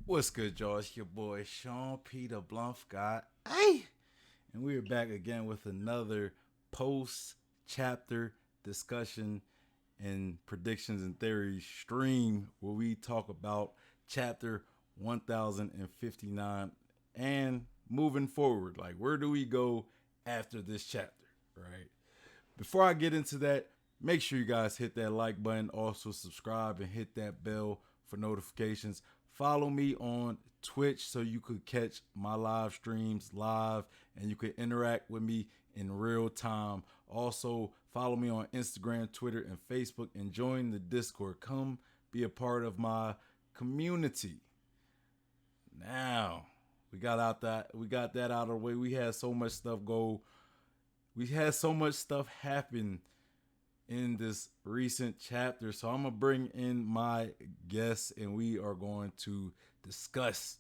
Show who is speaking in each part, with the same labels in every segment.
Speaker 1: What's good, y'all? It's your boy Sean Peter Blunt Guy. Hey! And we are back again with another post chapter discussion and predictions and theories stream where we talk about chapter 1059 and moving forward. Like, where do we go after this chapter, right? Before I get into that, make sure you guys hit that like button, also subscribe and hit that bell for notifications. Follow me on Twitch so you could catch my live streams live and you could interact with me in real time. Also, follow me on Instagram, Twitter, and Facebook and join the Discord. Come be a part of my community. Now, we got that out of the way. We had so much stuff go. We had so much stuff happen in this recent chapter. So I'm gonna bring in my guests and we are going to discuss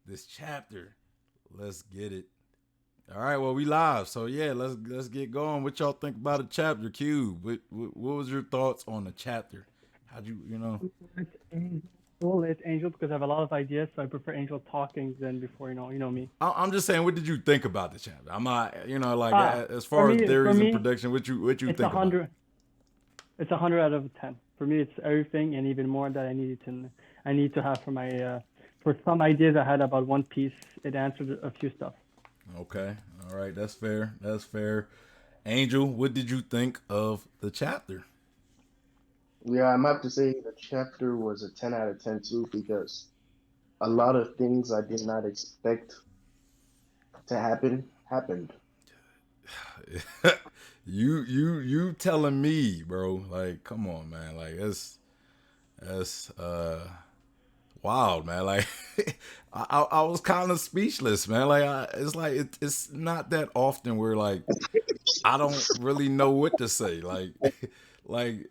Speaker 1: this chapter. Let's get it. All right, well we live. So yeah, let's get going. What y'all think about the chapter, Q? What was your thoughts on the chapter? How'd you?
Speaker 2: It's Angel. Well, it's Angel because I have a lot of ideas, so I prefer Angel talking than before. You know me.
Speaker 1: I'm just saying, what did you think about the chapter? I'm not, like
Speaker 2: Ah,
Speaker 1: as
Speaker 2: for
Speaker 1: far as
Speaker 2: me, for
Speaker 1: theories and
Speaker 2: me,
Speaker 1: prediction, what you
Speaker 2: it's a
Speaker 1: think about it?
Speaker 2: hundred. It's 100 out of 10. For me, it's everything and even more that I need to have for some ideas I had about One Piece. It answered a few stuff.
Speaker 1: Okay, all right, that's fair. That's fair. Angel, what did you think of the chapter?
Speaker 3: Yeah, I'm have to say the chapter was a 10 out of 10 too because a lot of things I did not expect to happen happened.
Speaker 1: you telling me, bro? Like, come on, man. Like, that's wild, man. Like, I was kind of speechless, man. Like, it's like it's not that often where like I don't really know what to say. Like, like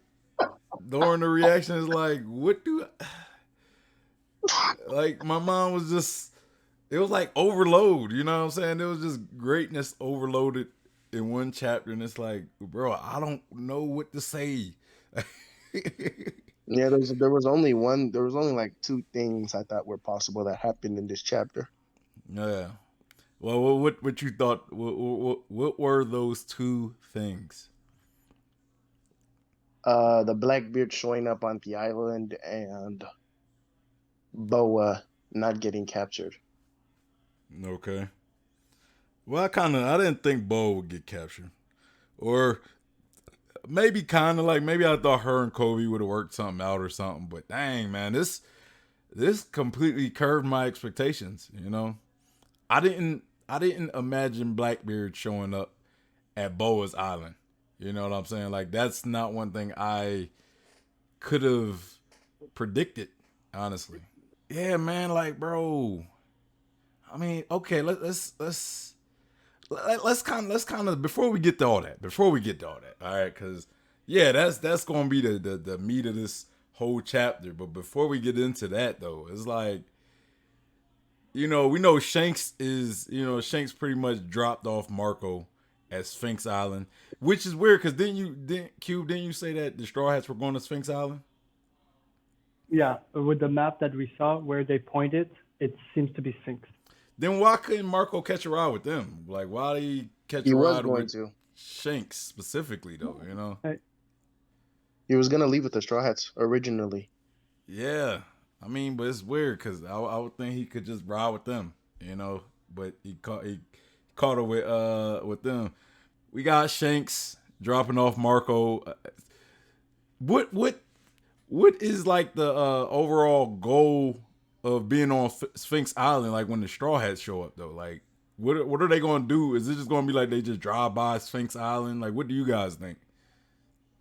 Speaker 1: during the reaction is like, what do like my mom was just it was like overload, you know what I'm saying? It was just greatness overloaded in one chapter, and it's like, bro, I don't know what to say.
Speaker 3: Yeah, there was only like two things I thought were possible that happened in this chapter.
Speaker 1: Yeah. Well, what you thought? What were those two things?
Speaker 3: The Blackbeard showing up on the island and Boa not getting captured.
Speaker 1: Okay. Well, I didn't think Bo would get captured, or maybe kind of like maybe I thought her and Kobe would have worked something out or something. But dang, man, this completely curved my expectations. I didn't imagine Blackbeard showing up at Boa's Island. You know what I'm saying? Like that's not one thing I could have predicted, honestly. Yeah, man. Like, bro. I mean, okay. Let's kind of before we get to all that. Before we get to all that, all right? Because yeah, that's gonna be the meat of this whole chapter. But before we get into that, though, it's like we know Shanks pretty much dropped off Marco at Sphinx Island, which is weird because didn't you say that the Straw Hats were going to Sphinx Island?
Speaker 2: Yeah, with the map that we saw where they pointed, it seems to be Sphinx.
Speaker 1: Then why couldn't Marco catch a ride with them? Like, why did he catch
Speaker 3: He
Speaker 1: a
Speaker 3: was
Speaker 1: ride
Speaker 3: going
Speaker 1: with
Speaker 3: to.
Speaker 1: Shanks specifically, though?
Speaker 3: He was gonna leave with the Straw Hats originally.
Speaker 1: Yeah. I mean, but it's weird because I would think he could just ride with them, but he caught her with them. We got Shanks dropping off Marco. What what what is like the overall goal of being on Sphinx Island? Like when the Straw Hats show up, though, like what are they going to do? Is it just going to be like they just drive by Sphinx Island? Like, what do you guys think?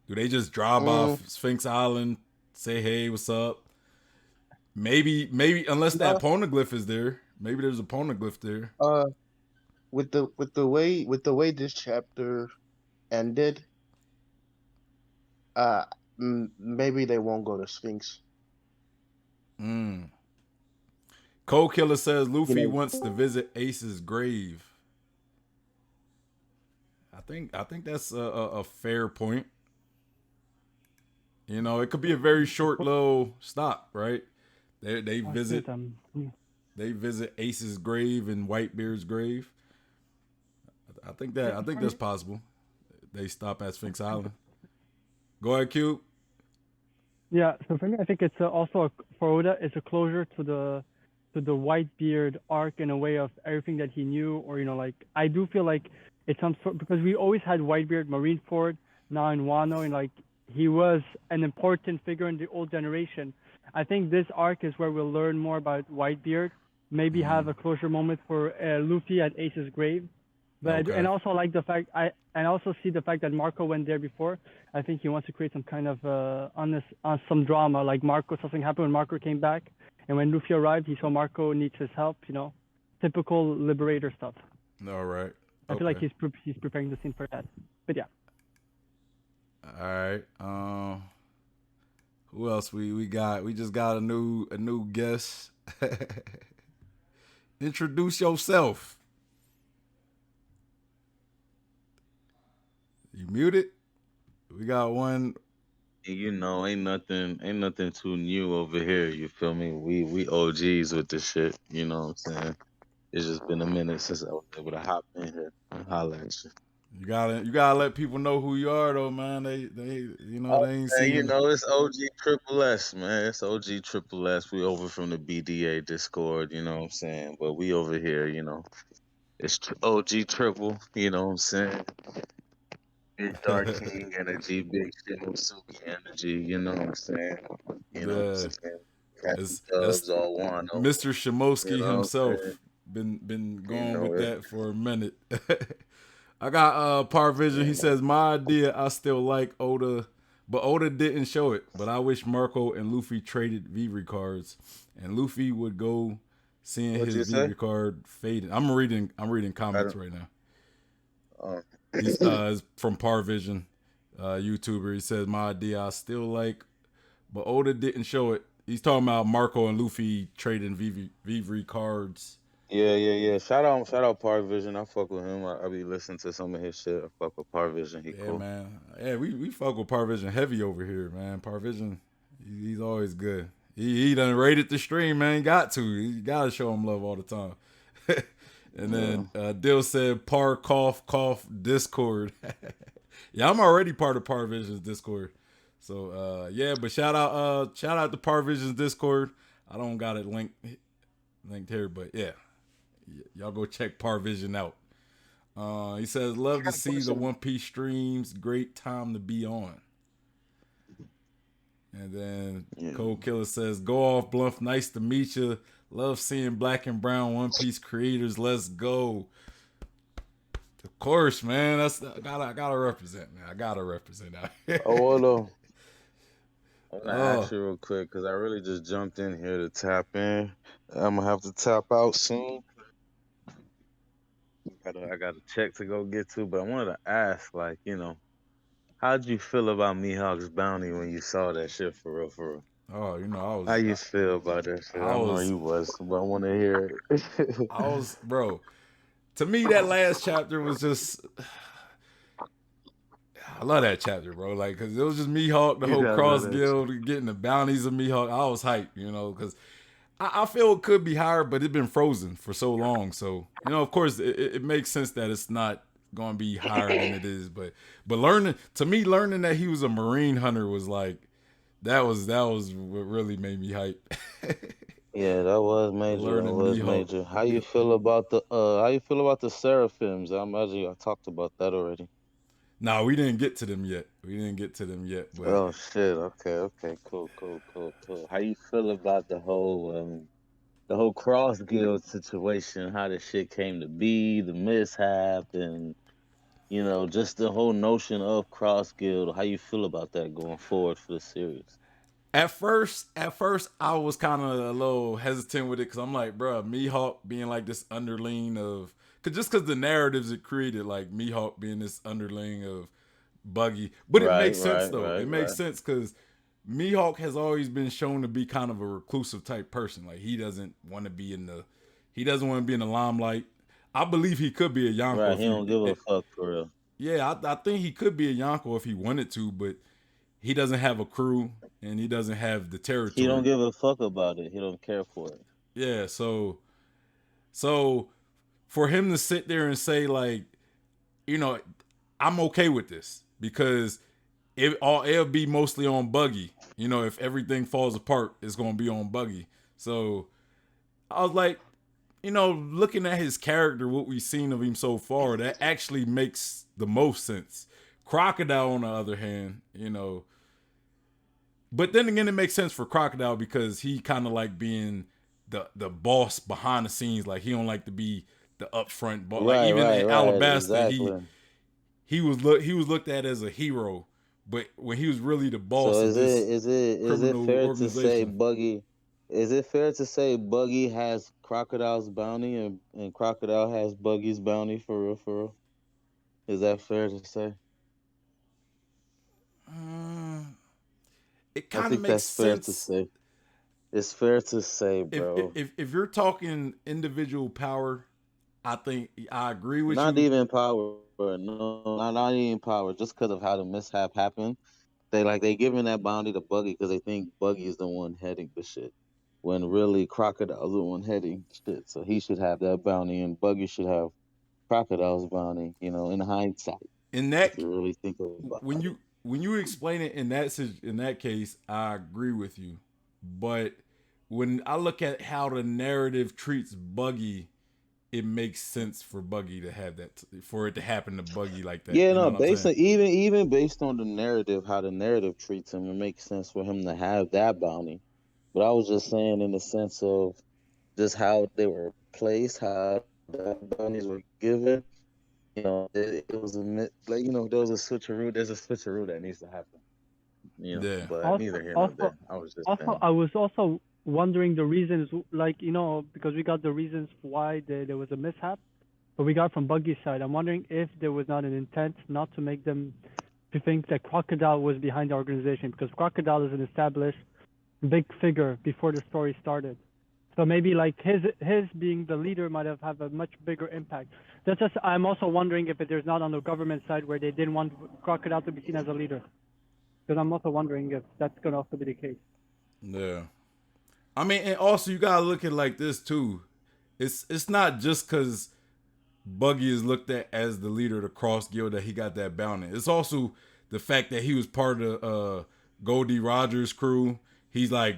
Speaker 1: Do they just drive by
Speaker 3: Mm,
Speaker 1: Sphinx Island, say hey, what's up? Maybe unless that
Speaker 3: no,
Speaker 1: poneglyph is there. Maybe there's a poneglyph there.
Speaker 3: uh, with the way this chapter ended, uh, maybe they won't go to Sphinx.
Speaker 1: Mm. Cold Killer says
Speaker 3: You
Speaker 1: Luffy
Speaker 3: know,
Speaker 1: wants to visit Ace's grave. I think that's a fair point. It could be a very short little stop, right? They
Speaker 2: Oh,
Speaker 1: visit
Speaker 2: shit,
Speaker 1: they visit Ace's grave and Whitebeard's grave. I think that's possible. They stop at Sphinx Island. Go ahead, Cube.
Speaker 2: Yeah, so for me, I think it's also for Oda, it's a closure to the Whitebeard arc in a way of everything that he knew, or like I do feel like it's some sort because we always had Whitebeard, Marineford, now in Wano, and like he was an important figure in the old generation. I think this arc is where we'll learn more about Whitebeard, maybe have a closure moment for Luffy at Ace's grave, but and
Speaker 1: Okay.
Speaker 2: also like the fact and also see the fact that Marco went there before. I think he wants to create some kind of honest, some drama. Like Marco, something happened when Marco came back, and when Luffy arrived, he saw Marco needs his help. Typical Liberator stuff.
Speaker 1: All right.
Speaker 2: I feel like
Speaker 1: Okay.
Speaker 2: he's preparing the scene for that. But yeah,
Speaker 1: All right. Who else we got? We just got a new guest. Introduce yourself. You muted? We got one.
Speaker 4: Ain't nothing too new over here. You feel me? We OGs with this shit. You know what I'm saying? It's just been a minute since I was able to hop in here and holler at you.
Speaker 1: You gotta let people know who you are though, man. They ain't
Speaker 4: And
Speaker 1: seen.
Speaker 4: it's OG Triple S, man. It's OG Triple S. We over from the BDA Discord. You know what I'm saying? But we over here. It's OG Triple. You know what I'm saying? Big Dark King energy, big Suki energy. You know what I'm saying? You know what I'm
Speaker 1: Yeah,
Speaker 4: saying? Captain
Speaker 1: that's
Speaker 4: Dubs all one.
Speaker 1: Mr.
Speaker 4: You
Speaker 1: Shimosky
Speaker 4: know what I'm saying?
Speaker 1: himself. Been
Speaker 4: You
Speaker 1: going
Speaker 4: know
Speaker 1: with
Speaker 4: it.
Speaker 1: that for a minute. I got Par Vision. He says my idea I still like Oda, but Oda didn't show it. But I wish Marco and Luffy traded Vivre cards, and Luffy would go seeing
Speaker 4: What'd
Speaker 1: his
Speaker 4: you say?
Speaker 1: Vivre card fading. I'm reading
Speaker 4: I
Speaker 1: comments
Speaker 4: don't.
Speaker 1: right now.
Speaker 4: Um,
Speaker 1: He's it's from Par Vision, YouTuber. He says my idea I still like, but Oda didn't show it. He's talking about Marco and Luffy trading Vivre cards.
Speaker 4: yeah. Shout out Par Vision. I fuck with him. I be listening to some of his shit. I fuck with Par Vision. He
Speaker 1: Yeah,
Speaker 4: cool.
Speaker 1: man. Yeah, we fuck with Par Vision heavy over here, man. Par Vision, he's always good. He done rated the stream, man. Got to. You gotta show him love all the time. And
Speaker 4: Yeah.
Speaker 1: then Dill said Par cough Discord. Yeah, I'm already part of Par Vision's Discord. So yeah, but shout out to Par Vision's Discord. I don't got it linked here, but yeah. Y'all go check Par Vision out. He says, love to
Speaker 3: got a
Speaker 1: see the
Speaker 3: question.
Speaker 1: One Piece streams. Great time to be on. And then
Speaker 4: Yeah.
Speaker 1: Cold Killer says, go off, Bluff. Nice to meet you. Love seeing black and brown One Piece creators. Let's go. Of course, man. I gotta represent, man. I gotta represent out here.
Speaker 4: Oh, well, though. I want to ask
Speaker 1: Oh,
Speaker 4: you real quick because I really just jumped in here to tap in. I'm gonna have to tap out soon. I got a check to go get to, but I wanted to ask, like, how'd you feel about Mihawk's bounty when you saw that shit for real, for real?
Speaker 1: oh,
Speaker 4: How you feel about that shit?
Speaker 1: I
Speaker 4: I know
Speaker 1: was,
Speaker 4: you was, but I want to hear it.
Speaker 1: bro. To me, that last chapter was just. I love that chapter, bro. Like, cause it was just Mihawk, the
Speaker 4: You
Speaker 1: whole
Speaker 4: gotta love
Speaker 1: Cross
Speaker 4: that shit.
Speaker 1: Guild, getting the bounties of Mihawk. I was hyped, cause I feel it could be higher, but it's been frozen for so long. So, of course, it makes sense that it's not going to be higher than it is. But learning that he was a Marine hunter was like that was what really made me hype.
Speaker 4: Yeah, that was major. That
Speaker 1: Learning
Speaker 4: was
Speaker 1: Mihawk.
Speaker 4: major. How you feel about the Seraphims? I imagine I talked about that already.
Speaker 1: Nah, we didn't get to them yet. But
Speaker 4: Oh shit. Okay. Cool. How you feel about the whole Cross Guild situation? How the shit came to be, the mishap, and just the whole notion of Cross Guild. How you feel about that going forward for the series?
Speaker 1: at first, I was kind of a little hesitant with it because I'm like, bro, Mihawk being like this underling of, cause the narratives it created, like Mihawk being this underling of Buggy, but it makes sense though. It makes
Speaker 4: Right.
Speaker 1: sense because Mihawk has always been shown to be kind of a reclusive type person. Like he doesn't want to be in the limelight. I believe he could be a Yonko
Speaker 4: Right.
Speaker 1: if
Speaker 4: He don't give a fuck for real.
Speaker 1: yeah, I think he could be a Yonko if he wanted to, but he doesn't have a crew and he doesn't have the
Speaker 4: He don't
Speaker 1: territory.
Speaker 4: give a fuck about it. He don't care for it.
Speaker 1: Yeah, so for him to sit there and say like, you know, I'm okay with this because it'll be mostly on Buggy. You know, if everything falls apart, it's gonna be on Buggy. So I was like, you know, looking at his character, what we've seen of him so far, that actually makes the most sense. Crocodile, on the other hand, you know, but then again, it makes sense for Crocodile because he kind of like being the boss behind the scenes. Like he don't like to be the upfront boss. Like even in
Speaker 4: Right.
Speaker 1: Alabasta,
Speaker 4: Exactly.
Speaker 1: he was looked at as a hero, but when he was really the
Speaker 4: So
Speaker 1: boss of this
Speaker 4: is it
Speaker 1: criminal
Speaker 4: fair to say
Speaker 1: organization.
Speaker 4: Buggy? Is it fair to say Buggy has Crocodile's bounty and Crocodile has Buggy's bounty for real? For real? Is that fair to say?
Speaker 1: Uh, it
Speaker 4: I
Speaker 1: kind of
Speaker 4: think
Speaker 1: makes
Speaker 4: that's fair to
Speaker 1: sense
Speaker 4: say. It's fair to say, bro.
Speaker 1: if you're talking individual power. I think I agree with
Speaker 4: Not
Speaker 1: you.
Speaker 4: even power. No, not even power. Just because of how the mishap happened, they giving that bounty to Buggy because they think Buggy is the one heading the shit. When really Crocodile's the one heading shit. So he should have that bounty and Buggy should have Crocodile's bounty, in hindsight,
Speaker 1: In
Speaker 4: if
Speaker 1: that
Speaker 4: you really think about it.
Speaker 1: when you explain it in in that case, I agree with you. But when I look at how the narrative treats Buggy, it makes sense for Buggy to have that for it to happen to Buggy like that.
Speaker 4: Yeah,
Speaker 1: You know
Speaker 4: no,
Speaker 1: what I'm saying?
Speaker 4: even based on the narrative, how the narrative treats him, it makes sense for him to have that bounty. But I was just saying in the sense of just how they were placed, how the bounties were given. It was there was a switcheroo. There's a switcheroo that needs to happen.
Speaker 1: Yeah.
Speaker 4: But
Speaker 2: Also,
Speaker 4: neither here nor
Speaker 2: also,
Speaker 4: there. I was just
Speaker 2: also,
Speaker 4: saying.
Speaker 2: I was also wondering the reasons, like because we got the reasons why there was a mishap, but we got from Buggy's side. I'm wondering if there was not an intent not to make them to think that Crocodile was behind the organization because Crocodile is an established big figure before the story started. So maybe like his being the leader might have a much bigger impact. That's just I'm also wondering if there's not on the government side where they didn't want Crocodile to be seen as a leader. Because I'm also wondering if that's gonna also be the case.
Speaker 1: Yeah. I mean, and also you gotta look at it like this too. It's not just because Buggy is looked at as the leader of the Cross Guild that he got that bounty. It's also the fact that he was part of Goldie Rogers' crew. He's like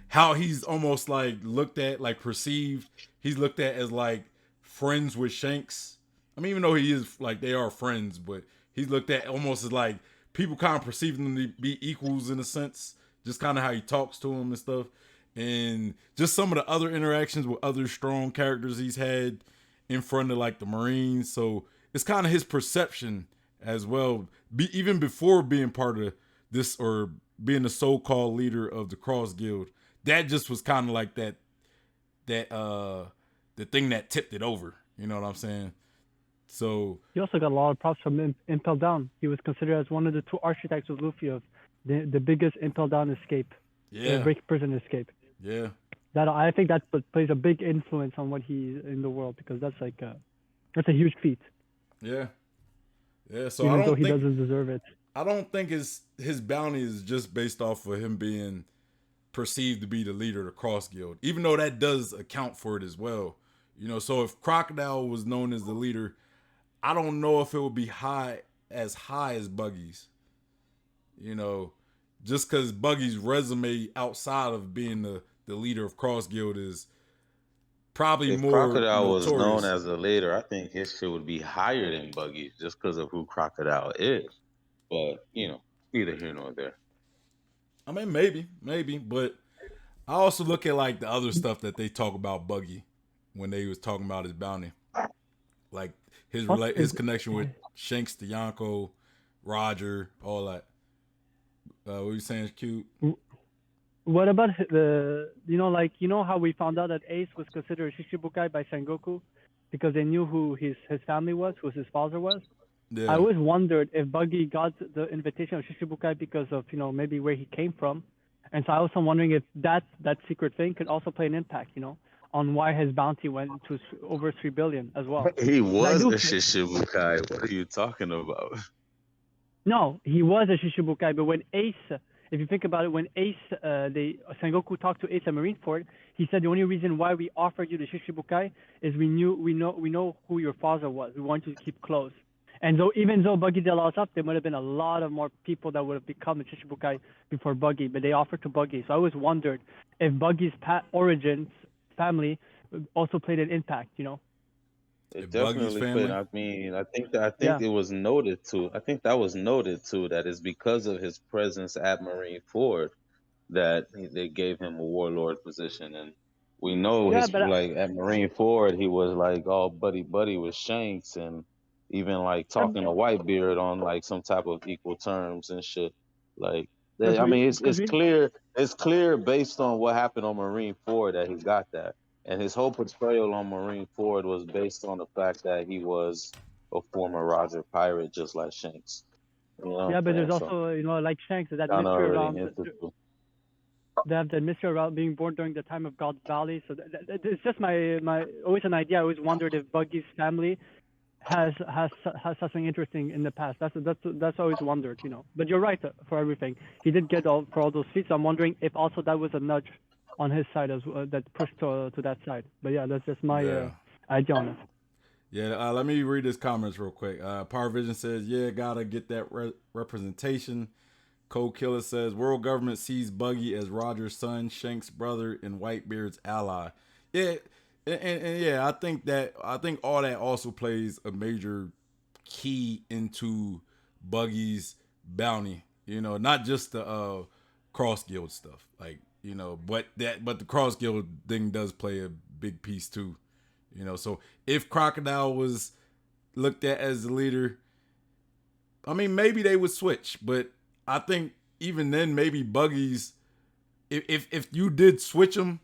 Speaker 1: how he's almost like looked at, like perceived. He's looked at as like friends with Shanks. I mean, even though he is like they are friends, but he's looked at almost as like people kind of perceive them to be equals in a sense. Just kind of how he talks to him and stuff, and just some of the other interactions with other strong characters he's had in front of like the Marines. So it's kind of his perception as well. Even before being part of this or being the so-called leader of the Cross Guild, that just was kind of like that the thing that tipped it over. You know what I'm saying? So
Speaker 2: He also got a lot of props from Impel Down. He was considered as one of the two architects of Luffy of the biggest Impel Down escape,
Speaker 1: yeah,
Speaker 2: break prison escape.
Speaker 1: yeah,
Speaker 2: That I think that plays a big influence on what he's in the world because that's a huge feat,
Speaker 1: yeah, yeah. So
Speaker 2: even though he doesn't deserve it.
Speaker 1: I don't think his bounty is just based off of him being perceived to be the leader of the Cross Guild, even though that does account for it as well. So if Crocodile was known as the leader, I don't know if it would be high as Buggy's. You know, just because Buggy's resume outside of being the leader of Cross Guild is probably
Speaker 4: If
Speaker 1: more
Speaker 4: Crocodile was known
Speaker 1: notorious.
Speaker 4: as a leader, I think his shit would be higher than Buggy just because of who Crocodile is. But neither here nor there.
Speaker 1: I mean, maybe, but I also look at like the other stuff that they talk about Buggy when they was talking about his bounty, like
Speaker 2: Plus,
Speaker 1: his connection with Shanks, Yonko, Roger, all that. What were you saying, cute?
Speaker 2: what about how we found out that Ace was considered a Shishibukai by Sengoku because they knew who his family was, who his father was. I
Speaker 1: Yeah,
Speaker 2: always wondered if Buggy got the invitation of Shishibukai because of maybe where he came from, and so I was also wondering if that secret thing could also play an impact, on why his bounty went to over 3 billion as well.
Speaker 4: He
Speaker 2: And I
Speaker 4: was
Speaker 2: do,
Speaker 4: a Shishibukai. What are you talking about?
Speaker 2: No, he was a Shishibukai, but when Ace, if you think about it, when Ace, Sengoku talked to Ace at Marineford, he said the only reason why we offered you the Shishibukai is we know who your father was. We want you to keep close. And so even though Buggy did all up, there might have been a lot of more people that would have become a Shishibukai before Buggy, but they offered to Buggy. So I always wondered if Buggy's origins, family, also played an impact, you know?
Speaker 4: It
Speaker 1: Buggy's
Speaker 4: definitely played.
Speaker 1: family.
Speaker 4: I mean, I think
Speaker 2: Yeah.
Speaker 4: it was noted too. I think that was noted too. That it's because of his presence at Marine Ford that they gave him a warlord position, and we know
Speaker 2: Yeah,
Speaker 4: his
Speaker 2: but
Speaker 4: like at Marine Ford he was like all buddy buddy with Shanks, and even like talking to Whitebeard on like some type of equal terms and shit. Like, I mean,
Speaker 2: because
Speaker 4: it's clear based on what happened on Marine Ford that he got that. And his whole portrayal on Marine Ford was based on the fact that he was a former Roger pirate, just like Shanks. You know what
Speaker 2: yeah,
Speaker 4: I'm
Speaker 2: but there's
Speaker 4: saying? So
Speaker 2: also, like Shanks, that
Speaker 4: kind of
Speaker 2: mystery
Speaker 4: already
Speaker 2: around
Speaker 4: hinted to.
Speaker 2: they have that mystery around being born during the time of God's Valley. So it's just my always an idea. I always wondered if Buggy's family has something interesting in the past. That's always wondered, you know. But you're right for everything. He did get all those feats. I'm wondering if also that was a nudge on his side as well, that pushed to that side. But yeah, that's just my
Speaker 1: Yeah.
Speaker 2: idea on it.
Speaker 1: Yeah, let me read his comments real quick. Power Vision says, yeah, gotta get that representation. Cold Killer says, world government sees Buggy as Roger's son, Shank's brother, and Whitebeard's ally. Yeah, and yeah, I think all that also plays a major key into Buggy's bounty. You know, not just the cross guild stuff, like, you know, but the cross guild thing does play a big piece too. You know, so if Crocodile was looked at as the leader, I mean, maybe they would switch, but I think even then, maybe Buggy's, if you did switch him,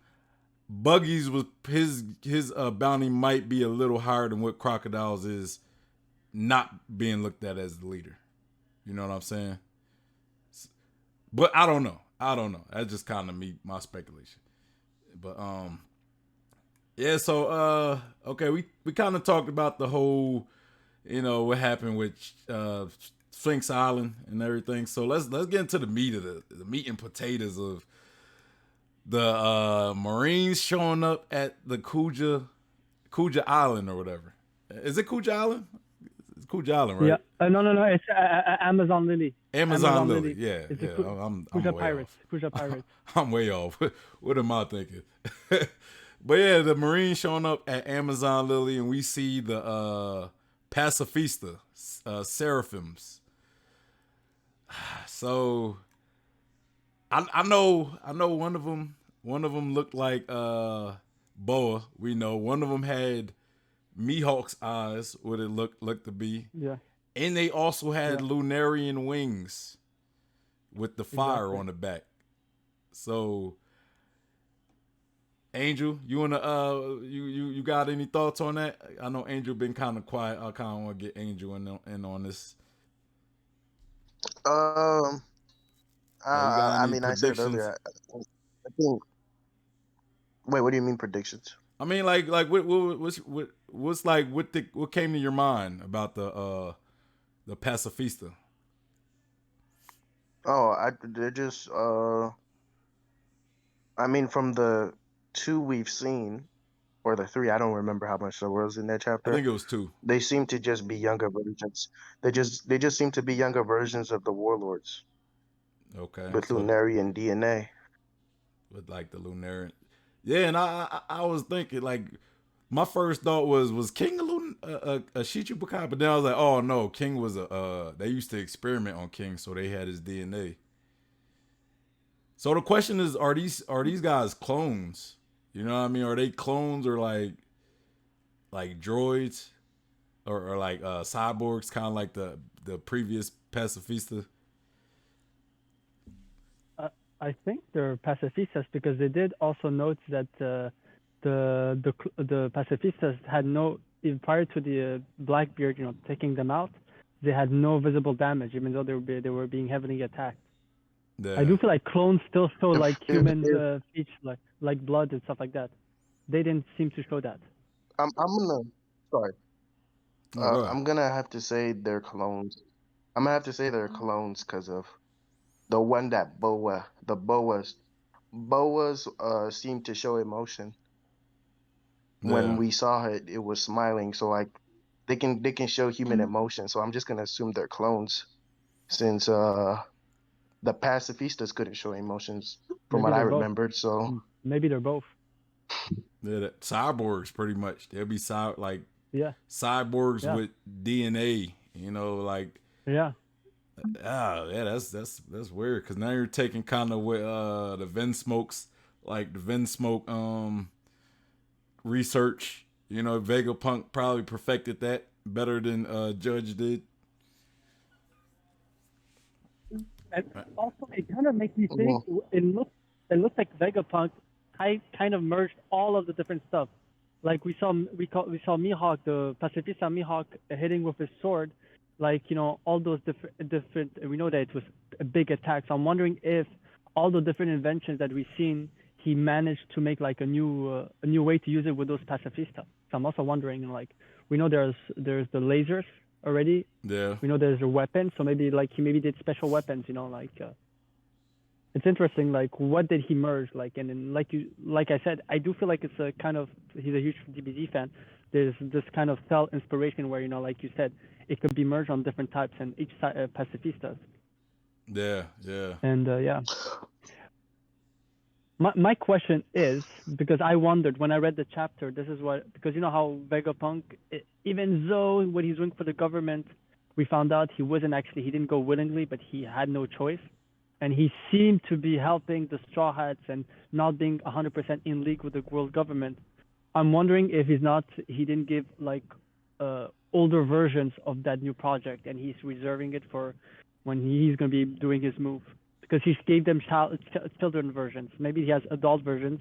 Speaker 1: Buggy's was his bounty might be a little higher than what Crocodile's is, not being looked at as the leader. You know what I'm saying? But I don't know. That's just kind of my speculation. But yeah. So okay, we kind of talked about the whole, you know, what happened with Sphinx Island and everything. So let's get into the meat of the meat and potatoes of the Marines showing up at the Kuja Island or whatever. Is it Kuja Island? It's Kuja Island, right?
Speaker 2: Yeah. No. It's Amazon Lily.
Speaker 1: Amazon Lily. Yeah,
Speaker 2: It's
Speaker 1: yeah. I'm
Speaker 2: Kuja
Speaker 1: way
Speaker 2: Pirates.
Speaker 1: off.
Speaker 2: Kuja Pirates.
Speaker 1: I'm way off. What am I thinking? But yeah, the Marines showing up at Amazon Lily, and we see the Pacifista Seraphims. So I know one of them looked like Boa. We know one of them had Mihawk's eyes, what it looked to be.
Speaker 2: Yeah.
Speaker 1: And they also had
Speaker 2: Yeah.
Speaker 1: Lunarian wings with the fire
Speaker 2: Exactly.
Speaker 1: on the back. So Angel, you wanna you got any thoughts on that? I know Angel been kind of quiet. I kind of want to get Angel in on this.
Speaker 3: Um,
Speaker 1: You got
Speaker 3: I
Speaker 1: any
Speaker 3: mean, I said it
Speaker 1: predictions?
Speaker 3: earlier. I think. Wait, what do you mean predictions?
Speaker 1: I mean, like what's like what came to your mind about the Pacifista?
Speaker 3: Oh, they're just I mean, from the two we've seen, or the three, I don't remember how much there was in that
Speaker 1: I
Speaker 3: chapter.
Speaker 1: think it was two.
Speaker 3: They seem to just be younger versions. They just seem to be younger versions of the warlords
Speaker 1: Okay,
Speaker 3: with
Speaker 1: so
Speaker 3: Lunarian DNA.
Speaker 1: with like the Lunarian, yeah, and I was thinking like my first thought was King a Shichibukai, but then I was like, oh no, King was they used to experiment on King, so they had his DNA. So the question is, are these guys clones? You know what I mean? Are they clones or like droids or like cyborgs, kind of like the previous Pacifista?
Speaker 2: I think they're pacifistas because they did also note that the pacifistas had no, even prior to the Blackbeard, you know, taking them out, they had no visible damage, even though they were being heavily attacked. I do
Speaker 1: Yeah.
Speaker 2: feel like clones still show
Speaker 3: If
Speaker 2: like
Speaker 3: if
Speaker 2: human
Speaker 3: if
Speaker 2: features, like blood and stuff like that. They didn't seem to show that.
Speaker 3: I'm gonna sorry,
Speaker 1: No, go ahead.
Speaker 3: I'm gonna have to say they're clones. I'm gonna have to say they're clones because of the one that boas seemed to show emotion when
Speaker 1: Yeah.
Speaker 3: we saw it. It was smiling, so like they can show human emotion. So I'm just gonna assume they're clones since the pacifistas couldn't show emotions from
Speaker 2: Maybe
Speaker 3: what I
Speaker 2: they're both.
Speaker 3: remembered. So
Speaker 2: Maybe they're both.
Speaker 1: Yeah, cyborgs pretty much. They'll be like
Speaker 2: Yeah.
Speaker 1: cyborgs
Speaker 2: Yeah.
Speaker 1: with DNA. You know, like
Speaker 2: Yeah.
Speaker 1: yeah, that's weird because now you're taking kind of what the Vinsmokes, like the Vinsmoke research. You know, Vegapunk probably perfected that better than Judge did.
Speaker 2: And also, it kind of makes me think.
Speaker 3: mhm.
Speaker 2: It looks like Vegapunk kind of merged all of the different stuff. Like we saw Mihawk, the Pacifista Mihawk, hitting with his sword, like all those different. We know that it was a big attack. So I'm wondering if all the different inventions that we've seen, he managed to make like a new way to use it with those Pacifista. So I'm also wondering, like, we know there's the lasers already.
Speaker 1: Yeah,
Speaker 2: We know there's a weapon, so maybe like he maybe did special weapons. Like it's interesting. Like, what did he merge? Like, and then like I said, I do feel like it's a kind of, he's a huge DBZ fan. There's this kind of cell inspiration where like you said, it could be merged on different types and each side pacifistas.
Speaker 1: yeah.
Speaker 2: And yeah, my question is, because I wondered when I read the chapter, this is what, because you know how Vegapunk, even though what he's doing for the government, we found out he didn't go willingly, but he had no choice. And he seemed to be helping the Straw Hats and not being 100% in league with the world government. I'm wondering if he didn't give like older versions of that new project, and he's reserving it for when he's going to be doing his move. Because he gave them children versions. Maybe he has adult versions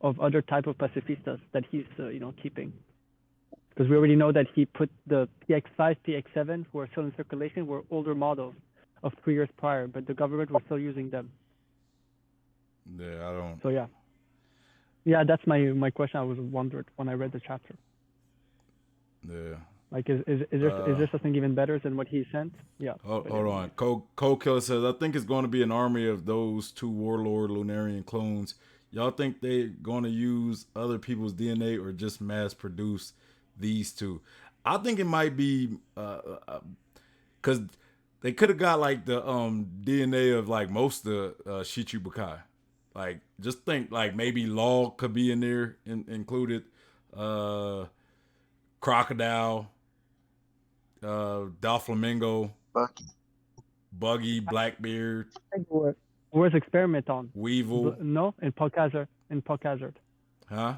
Speaker 2: of other type of pacifistas that he's keeping. Because we already know that he put the PX5, PX7, who are still in circulation, were older models of 3 years prior, but the government was still using them.
Speaker 1: Yeah, I don't.
Speaker 2: So yeah, that's my question. I was wondered when I read the chapter.
Speaker 1: Yeah.
Speaker 2: Like, is there something even better than what he sent? Yeah.
Speaker 1: Hold on. Cold Killer says, I think it's going to be an army of those two Warlord Lunarian clones. Y'all think they're going to use other people's DNA or just mass produce these two? I think it might be because they could have got like the DNA of like most of the Shichibukai. Like, just think like maybe Law could be in there included. Crocodile, Doflamingo, Buggy, Blackbeard,
Speaker 2: Where's Experiment on?
Speaker 1: Weevil.
Speaker 2: No, in Hazard.
Speaker 1: Huh?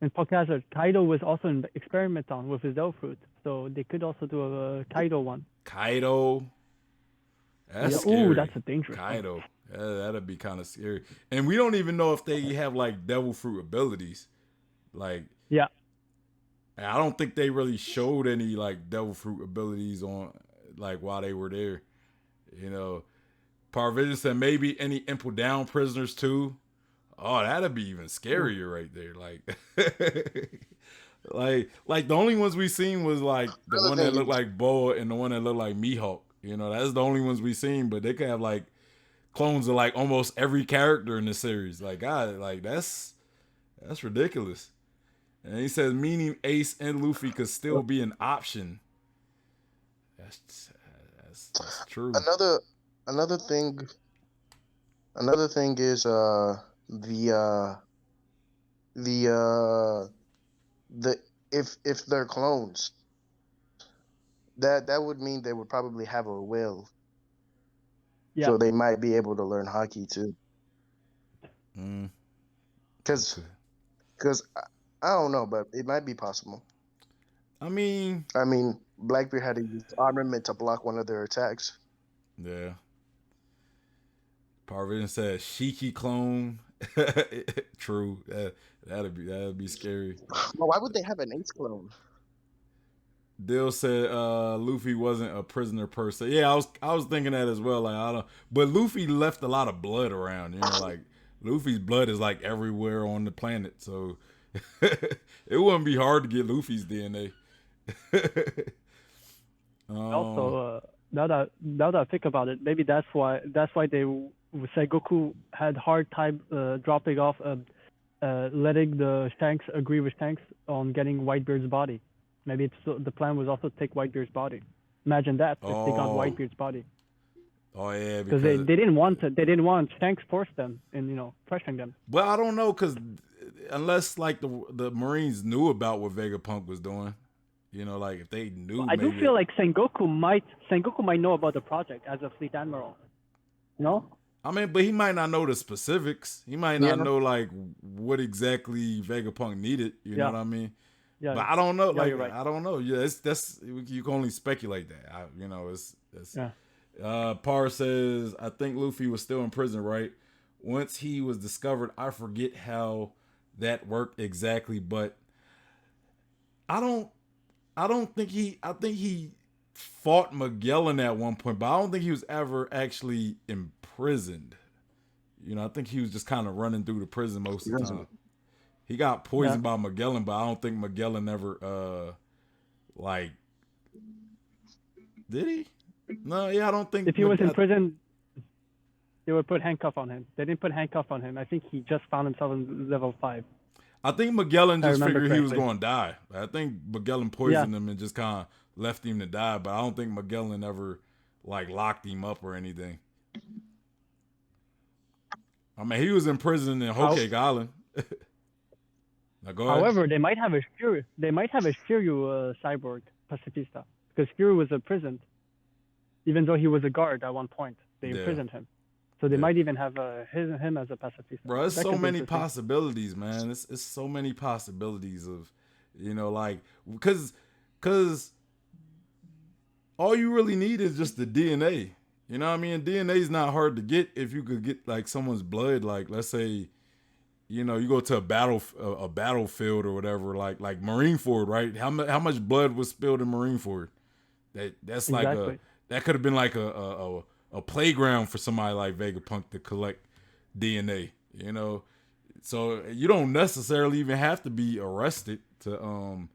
Speaker 2: In Hazard, Kaido was also in Experiment on with his Dough Fruit, so they could also do a Kaido one.
Speaker 1: Kaido. That's scary.
Speaker 2: Ooh, that's a dangerous
Speaker 1: Kaido.
Speaker 2: one.
Speaker 1: That'd be kind of scary. And we don't even know if they have like devil fruit abilities. Like,
Speaker 2: yeah.
Speaker 1: I don't think they really showed any like devil fruit abilities on like while they were there. Parvision said maybe any Impel Down prisoners too. Oh, that'd be even scarier right there. Like the only ones we seen was like the one that looked like Boa and the one that looked like Mihawk. That's the only ones we seen. But they could have like clones of like almost every character in the series. Like, God, like that's ridiculous. And he says meaning Ace and Luffy could still be an option. That's true.
Speaker 3: Another thing is if they're clones, that would mean they would probably have a will. Yeah. So they might be able to learn hockey too. Because I don't know, but it might be possible.
Speaker 1: I mean,
Speaker 3: Blackbeard had to use armament to block one of their attacks.
Speaker 1: Yeah. Parvision said Shiki clone. True. That'd be scary.
Speaker 3: Well, why would they have an Ace clone?
Speaker 1: Dill said Luffy wasn't a prisoner per se. Yeah, I was thinking that as well. Like, I don't, but Luffy left a lot of blood around. Like Luffy's blood is like everywhere on the planet, so it wouldn't be hard to get Luffy's DNA.
Speaker 2: Also, now that I think about it, maybe that's why Sengoku had hard time dropping off, letting the Shanks agree with Shanks on getting Whitebeard's body. Maybe the plan was also to take Whitebeard's body. Imagine that if they got
Speaker 1: Oh,
Speaker 2: Whitebeard's body,
Speaker 1: oh yeah,
Speaker 2: because they,
Speaker 1: because
Speaker 2: they didn't want it. They didn't want Shanks force them and pressuring them.
Speaker 1: well, I don't know, because unless like the Marines knew about what Vegapunk was doing, like if they
Speaker 2: Well,
Speaker 1: knew,
Speaker 2: I do
Speaker 1: maybe.
Speaker 2: feel like Sengoku might know about the project as a fleet admiral. No.
Speaker 1: I mean, but he might not know the specifics. He might not
Speaker 2: Yeah.
Speaker 1: know like what exactly Vegapunk needed. You know
Speaker 2: Yeah.
Speaker 1: what I mean?
Speaker 2: Yeah.
Speaker 1: But I don't know.
Speaker 2: Yeah.
Speaker 1: Like
Speaker 2: You're right.
Speaker 1: I don't know. Yeah, that's you can only speculate that. It's.
Speaker 2: Yeah.
Speaker 1: Par says, I think Luffy was still in prison, right? Once he was discovered, I forget how that worked exactly, but I don't I think he fought Magellan at one point, but I don't think he was ever actually imprisoned. I think he was just kind of running through the prison most of the time. He got poisoned by Magellan, but I don't think Magellan ever like did he? No, yeah, I don't think
Speaker 2: If he was in prison, they would put handcuff on him. They didn't put handcuff on him. I think he just found himself in level 5.
Speaker 1: I think Magellan just figured
Speaker 2: correctly.
Speaker 1: he was going to die. I think Magellan poisoned him and just kind of left him to die, but I don't think Magellan ever like locked him up or anything. I mean, he was in prison in Whole Cake Island. Now go ahead.
Speaker 2: However, they might have a Shiryu cyborg Pacifista, because Shiryu was imprisoned, even though he was a guard at one point. They imprisoned him. So they might even have him as a pacifista.
Speaker 1: Bro, there's so many possibilities, man. It's so many possibilities of, like, because all you really need is just the DNA. You know what I mean? DNA is not hard to get if you could get like someone's blood. Like, let's say, you go to a battlefield or whatever, like Marineford, right? How much blood was spilled in Marineford? That's like that could have been like a playground for somebody like Vegapunk to collect DNA, So you don't necessarily even have to be arrested to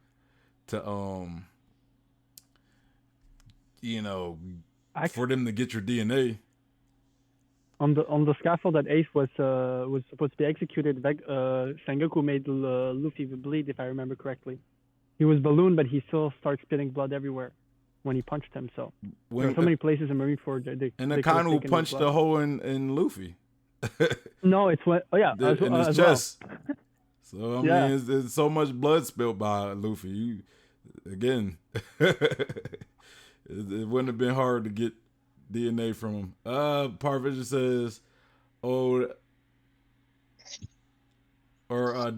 Speaker 1: for them to get your DNA.
Speaker 2: On the scaffold that Ace was supposed to be executed, Sengoku made Luffy bleed, if I remember correctly. He was ballooned, but he still starts spitting blood everywhere when he punched him. So there are so many places in Marineford.
Speaker 1: And the kind who punched the hole in Luffy.
Speaker 2: No, it's what. Oh yeah,
Speaker 1: in his chest.
Speaker 2: Well.
Speaker 1: So I mean, there's so much blood spilled by Luffy. Again, it wouldn't have been hard to get DNA from him. Parvision says,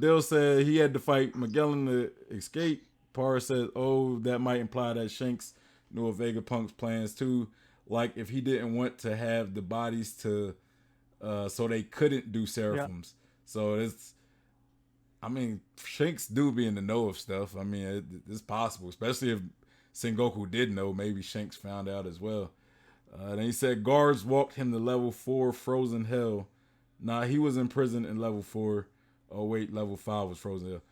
Speaker 1: Dill said he had to fight Magellan to escape. Par says, that might imply that Shanks knew of Vegapunk's plans too. Like if he didn't want to have the bodies to, so they couldn't do Seraphims. Yeah. So Shanks do be in the know of stuff. I mean, it's possible, especially if Sengoku did know. Maybe Shanks found out as well. Then he said guards walked him to level 4 frozen hell. Nah, he was in prison in level 4. Oh wait, level 5 was frozen hell.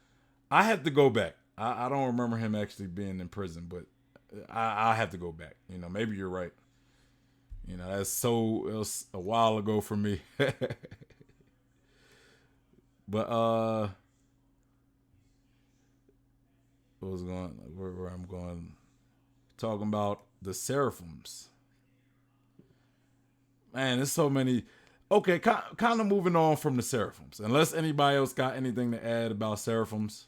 Speaker 1: I have to go back. I don't remember him actually being in prison, but I have to go back. Maybe you're right. It was a while ago for me. But where I'm going, talking about the Seraphims. Man, there's so many. Okay, kind of moving on from the Seraphims. Unless anybody else got anything to add about Seraphims.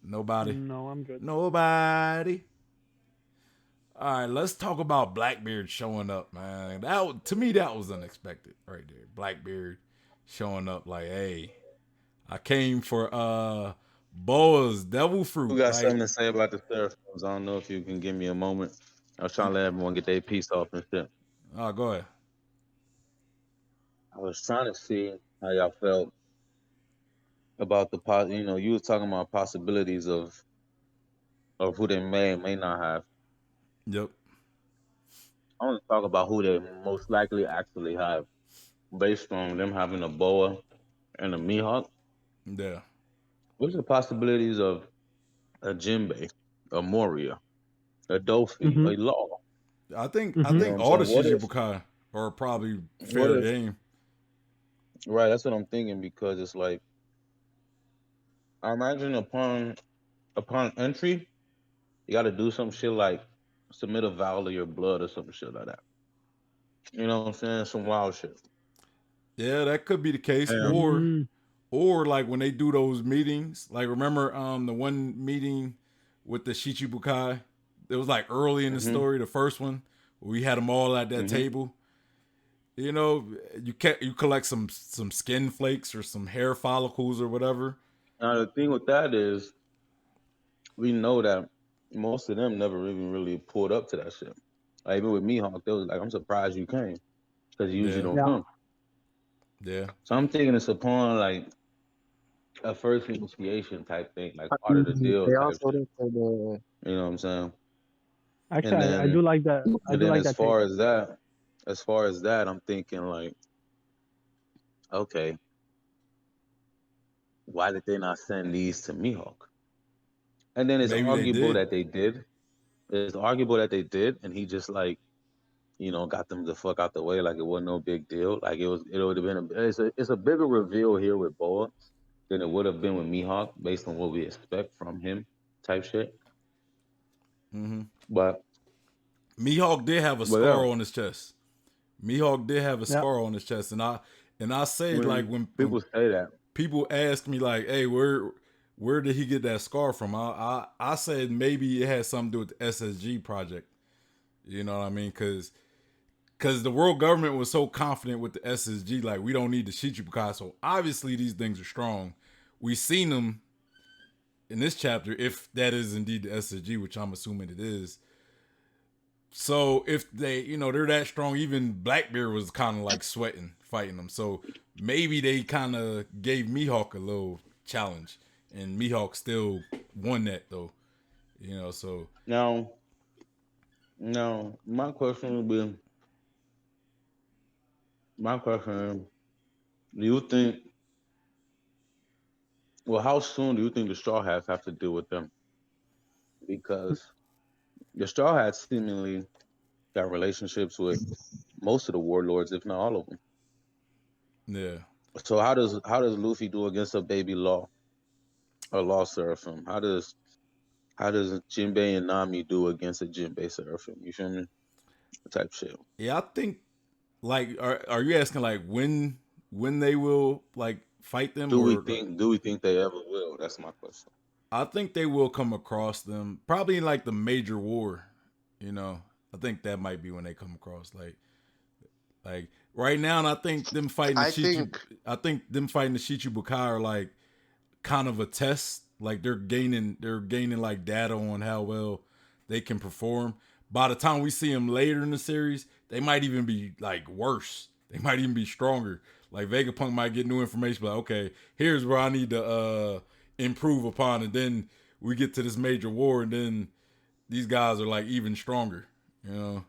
Speaker 1: Nobody?
Speaker 2: No, I'm good.
Speaker 1: Nobody? All right, let's talk about Blackbeard showing up, man. To me, that was unexpected right there. Blackbeard showing up like, hey, I came for Boa's devil fruit.
Speaker 4: Who got something to say about the Seraphims? I don't know if you can give me a moment. I was trying to let everyone get their piece off and shit.
Speaker 1: Oh, go ahead.
Speaker 4: I was trying to see how y'all felt about you were talking about possibilities of who they may or may not have.
Speaker 1: Yep.
Speaker 4: I want to talk about who they most likely actually have, based on them having a boa and a Mihawk.
Speaker 1: Yeah.
Speaker 4: What's the possibilities of a Jinbei, a Moria, a Dofi,
Speaker 2: Mm-hmm.
Speaker 4: a law.
Speaker 1: I
Speaker 2: Mm-hmm.
Speaker 4: You know
Speaker 1: think
Speaker 4: what I'm
Speaker 1: all the
Speaker 4: saying?
Speaker 1: Shichibukai are probably
Speaker 4: What
Speaker 1: fair
Speaker 4: if,
Speaker 1: game.
Speaker 4: right? That's what I'm thinking because it's like I imagine upon entry, you got to do some shit like submit a vial of your blood or some shit like that. You know what I'm saying? Some wild shit.
Speaker 1: Yeah, that could be the case.
Speaker 4: And
Speaker 1: Or like when they do those meetings, like remember the one meeting with the Shichibukai? It was like early in the
Speaker 4: hmm
Speaker 1: story, the first one, where we had them all at that
Speaker 4: hmm
Speaker 1: table. You know, you collect some skin flakes or some hair follicles or whatever.
Speaker 4: now the thing with that is we know that most of them never even really pulled up to that shit. Like even with Mihawk, they was like, "I'm surprised you came because you usually
Speaker 1: Yeah,
Speaker 4: don't
Speaker 2: Yeah.
Speaker 4: come."
Speaker 1: yeah.
Speaker 4: So I'm thinking it's upon like a first negotiation type thing, like part of the
Speaker 3: Mm,
Speaker 4: deal
Speaker 3: they
Speaker 4: type
Speaker 3: also
Speaker 4: shit.
Speaker 3: did for the
Speaker 4: You know what I'm saying? And
Speaker 2: Actually, I
Speaker 4: then
Speaker 2: do like that. I
Speaker 4: and
Speaker 2: do
Speaker 4: then
Speaker 2: like that take.
Speaker 4: as far as that, I'm thinking like, okay, why did they not send these to Mihawk? And then it's
Speaker 1: Maybe they
Speaker 4: arguable
Speaker 1: did.
Speaker 4: that they did. It's arguable that they did, and he just like got them the fuck out the way, like it wasn't no big deal. Like it would have been it's a bigger reveal here with Boa than it would have been with Mihawk based on what we expect from him, type shit.
Speaker 1: Hmm.
Speaker 4: But
Speaker 1: Mihawk did have a
Speaker 4: yeah,
Speaker 1: scar on his chest. Mihawk did have a
Speaker 2: Yeah.
Speaker 1: scar on his chest, and I say like
Speaker 4: when
Speaker 1: when
Speaker 4: people say that,
Speaker 1: people ask me like, "Hey, where did he get that scar from?" I said maybe it had something to do with the SSG project. You know what I mean? Because the world government was so confident with the SSG, like we don't need the Shichibukai. So obviously these things are strong. We seen them in this chapter, if that is indeed the SSG, which I'm assuming it is. So if they, they're that strong, even Blackbeard was kind of like sweating fighting them. So maybe they kind of gave Mihawk a little challenge, and Mihawk still won that though. So
Speaker 4: now, my question would be, my question is, do you think, well, how soon do you think the Straw Hats have to deal with them? Because the Straw Hats seemingly got relationships with most of the warlords, if not all of them.
Speaker 1: yeah,
Speaker 4: So how does Luffy do against a baby Law or Law Seraphim? How does Jinbei and Nami do against a Jinbei Seraphim? You feel me? Type shit.
Speaker 1: yeah. I think like are you asking like when they will like fight them
Speaker 4: Do we
Speaker 1: or like,
Speaker 4: think do we think they ever will? That's my question.
Speaker 1: I think they will come across them probably in like the major war. You know, I think that might be when they come across like right now. And I think them fighting the
Speaker 3: I
Speaker 1: Chichi.
Speaker 3: think
Speaker 1: I think them fighting the Shichibukai are like kind of a test. Like they're gaining like data on how well they can perform. By the time we see them later in the series, they might even be like worse. They might even be stronger. Like Vegapunk might get new information, like okay, here's where I need to improve upon, and then we get to this major war, and then these guys are like even stronger. You know.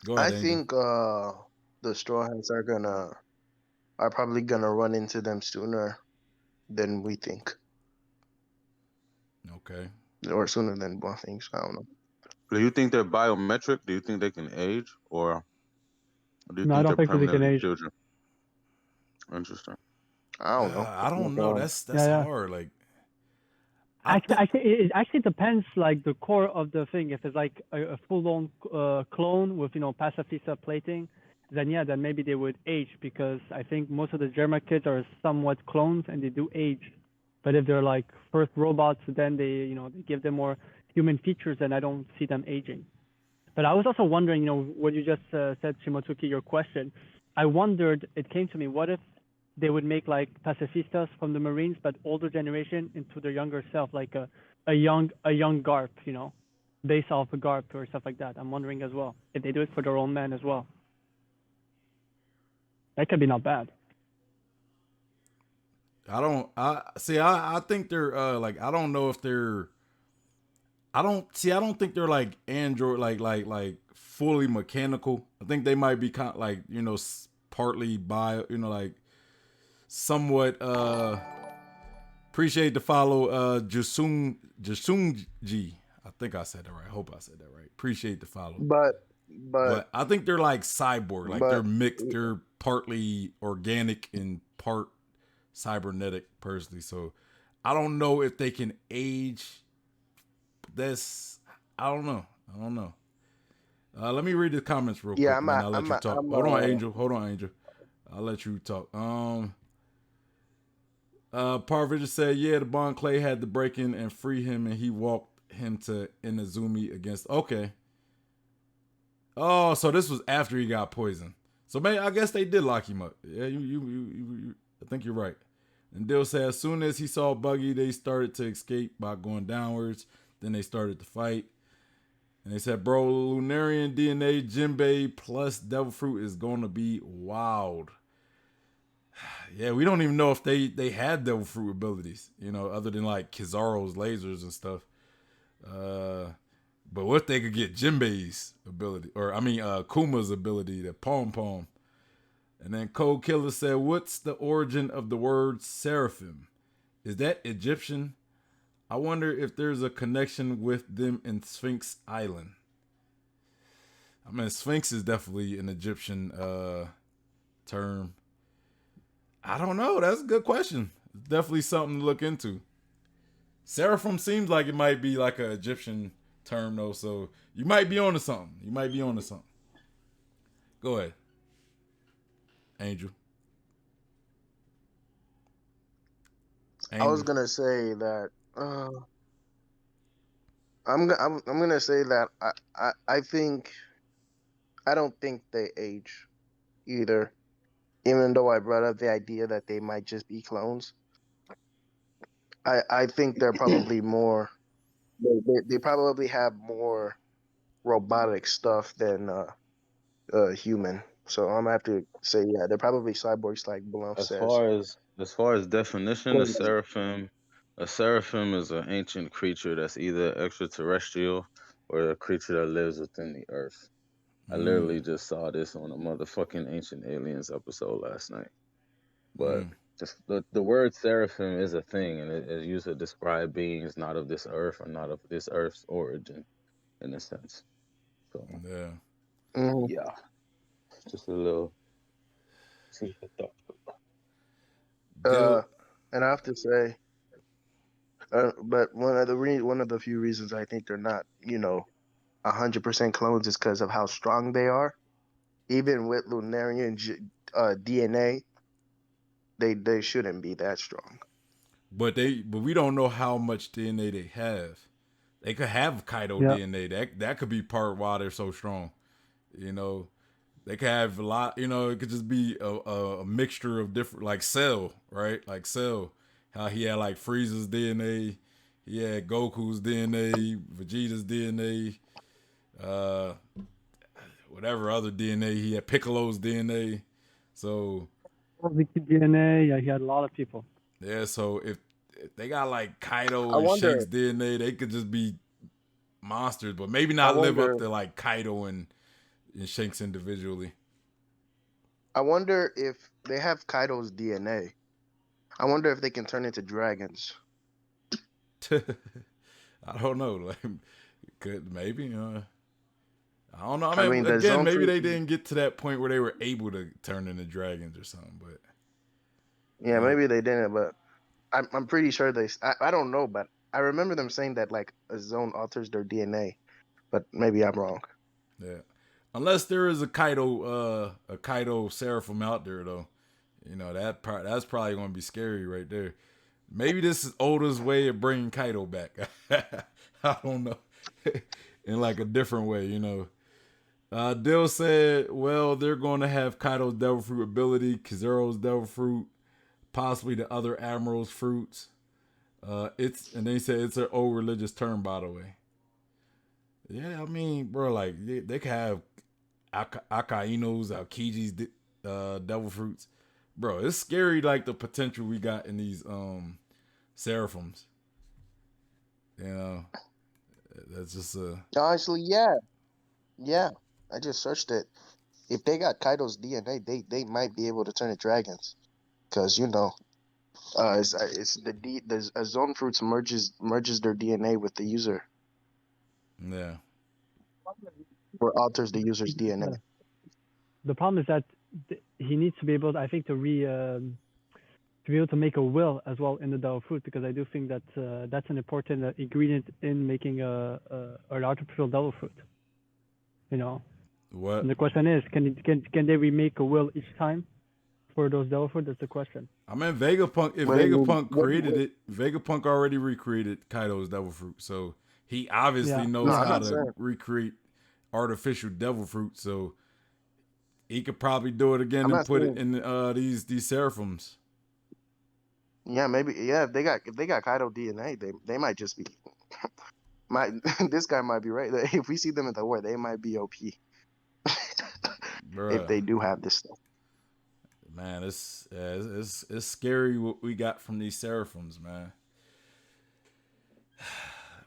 Speaker 1: Go
Speaker 3: I
Speaker 1: ahead, Angel.
Speaker 3: think the Straw Hats are probably gonna run into them sooner than we think,
Speaker 1: Okay.
Speaker 3: or sooner than one thinks. I don't know.
Speaker 4: Do you think they're biometric? Do you think they can age, or do you
Speaker 2: No, I
Speaker 4: think
Speaker 2: don't
Speaker 4: they're
Speaker 2: think that they can
Speaker 4: permanently
Speaker 2: age.
Speaker 4: children? Interesting.
Speaker 3: I don't know.
Speaker 1: I don't know. That's
Speaker 2: Yeah, yeah.
Speaker 1: hard. Like I
Speaker 2: Actually,
Speaker 1: think.
Speaker 2: it actually depends, like the core of the thing. If it's like a full-on clone with pacifista plating, then yeah, then maybe they would age because I think most of the German kids are somewhat clones and they do age. But if they're like first robots, then they give them more human features, and I don't see them aging. But I was also wondering, what you just said, Shimotuki, your question. I wondered, it came to me, what if they would make like pacifistas from the Marines, but older generation into their younger self, like a young Garp, based off a Garp or stuff like that. I'm wondering as well if they do it for their own men as well. That could be not bad.
Speaker 1: I don't. I see. I think they're like. I don't know if they're. I don't see. I don't think they're like android, like fully mechanical. I think they might be kind of like partly bio. Like somewhat Appreciate the follow, Jasung I think I said that right. I hope I said that right. Appreciate the follow.
Speaker 3: but
Speaker 1: But I think they're like cyborg, like they're
Speaker 3: but
Speaker 1: mixed. They're partly organic and part cybernetic, personally. So I don't know if they can age. That's I don't know. I don't know. Let me read the comments real
Speaker 3: yeah,
Speaker 1: quick, and then I'll let you talk.
Speaker 3: I'm
Speaker 1: Hold on, Angel. Hold on, Angel. I'll let you talk. Parvija said, yeah, the Bon Clay had to break in and free him, and he walked him to Inazumi against. Okay. Oh, so this was after he got poisoned. So maybe I guess they did lock him up. Yeah, you I think you're right. And Dill said, as soon as he saw Buggy, they started to escape by going downwards. Then they started to fight. And they said, bro, Lunarian DNA, Jinbei plus Devil Fruit is going to be wild. Yeah, we don't even know if they had Devil Fruit abilities, other than like Kizaru's lasers and stuff. But what if they could get Jinbei's ability, or Kuma's ability, the Pom Pom. And then Cold Killer said, what's the origin of the word Seraphim? Is that Egyptian? I wonder if there's a connection with them in Sphinx Island. I mean, Sphinx is definitely an Egyptian term. I don't know. That's a good question. It's definitely something to look into. Seraphim seems like it might be like an Egyptian term, though, so you might be onto something. Go ahead, Angel.
Speaker 3: I was gonna say that I'm gonna say that I don't think they age either. Even though I brought up the idea that they might just be clones, I think they're probably more. They probably have more robotic stuff than human. So I'm gonna have to say, yeah, they're probably cyborgs, like Bluff
Speaker 4: As
Speaker 3: says.
Speaker 4: far as definition, a seraphim is an ancient creature that's either extraterrestrial or a creature that lives within the earth. I literally just saw this on a motherfucking Ancient Aliens episode last night. But the word seraphim is a thing, and it is used to describe beings not of this earth or not of this earth's origin, in a sense. So
Speaker 1: Yeah.
Speaker 4: yeah, just a little.
Speaker 3: And I have to say, but one of the few reasons I think they're not, 100% clones is because of how strong they are. Even with Lunarian DNA, they shouldn't be that strong.
Speaker 1: But we don't know how much DNA they have. They could have Kaido DNA. That could be part why they're so strong. They could have a lot. It could just be a mixture of different, like Cell, right? Like Cell, how he had like Frieza's DNA, he had Goku's DNA, Vegeta's DNA, whatever other DNA he had, Piccolo's DNA. So
Speaker 2: DNA, yeah, he had a lot of people.
Speaker 1: Yeah, so if they got like Kaido and Shanks DNA, they could just be monsters, but maybe not live up to like Kaido and Shanks individually.
Speaker 3: I wonder if they have Kaido's DNA. I wonder if they can turn into dragons.
Speaker 1: I don't know. Like, could maybe. I don't know. I mean again, maybe they didn't get to that point where they were able to turn into dragons or something. But
Speaker 3: yeah, maybe they didn't. But I'm pretty sure they. I don't know, but I remember them saying that like a zone alters their DNA. But maybe I'm wrong.
Speaker 1: Yeah, unless there is a Kaido Seraphim out there though. That's probably going to be scary right there. Maybe this is Oda's way of bringing Kaido back. I don't know. In like a different way, Dill said, well, they're going to have Kaido's Devil Fruit ability, Kizaru's Devil Fruit, possibly the other Admiral's fruits. And they said it's an old religious term, by the way. Yeah, I mean, bro, like they could have Akaino's, Aokiji's Devil Fruits. Bro, it's scary, like the potential we got in these Seraphims. That's just
Speaker 3: honestly, yeah. I just searched it. If they got Kaido's DNA, they might be able to turn to dragons, because It's the zone fruits merges their DNA with the user
Speaker 1: Yeah.
Speaker 3: or alters the user's DNA.
Speaker 2: The problem is that he needs to be able, I think, to be able to make a will as well in the devil fruit, because I do think that that's an important ingredient in making an artificial devil fruit. You know.
Speaker 1: What?
Speaker 2: And the question is, can they remake a will each time for those devil fruit? That's the question.
Speaker 1: I mean, Vegapunk. If Vegapunk created it, Vegapunk already recreated Kaido's devil fruit, so he obviously knows how to recreate artificial devil fruit. So he could probably do it again and put it in these seraphims.
Speaker 3: Yeah, maybe. Yeah, if they got Kaido DNA, they might just be. This guy might be right. If we see them at the war, they might be OP. If they do have this stuff.
Speaker 1: Man, it's scary what we got from these seraphims, man.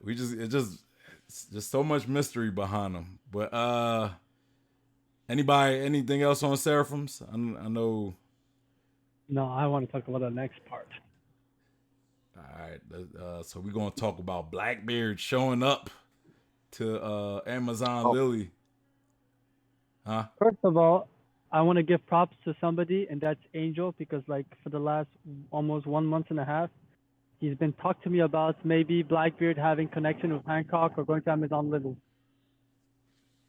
Speaker 1: It's just so much mystery behind them. But anything else on seraphims? I know.
Speaker 2: No, I want to talk about the next part.
Speaker 1: All right, so we're gonna talk about Blackbeard showing up to Amazon Lily. Huh?
Speaker 2: First of all, I want to give props to somebody, and that's Angel, because like for the last almost 1 month and a half, he's been talking to me about maybe Blackbeard having connection with Hancock or going to Amazon Lily.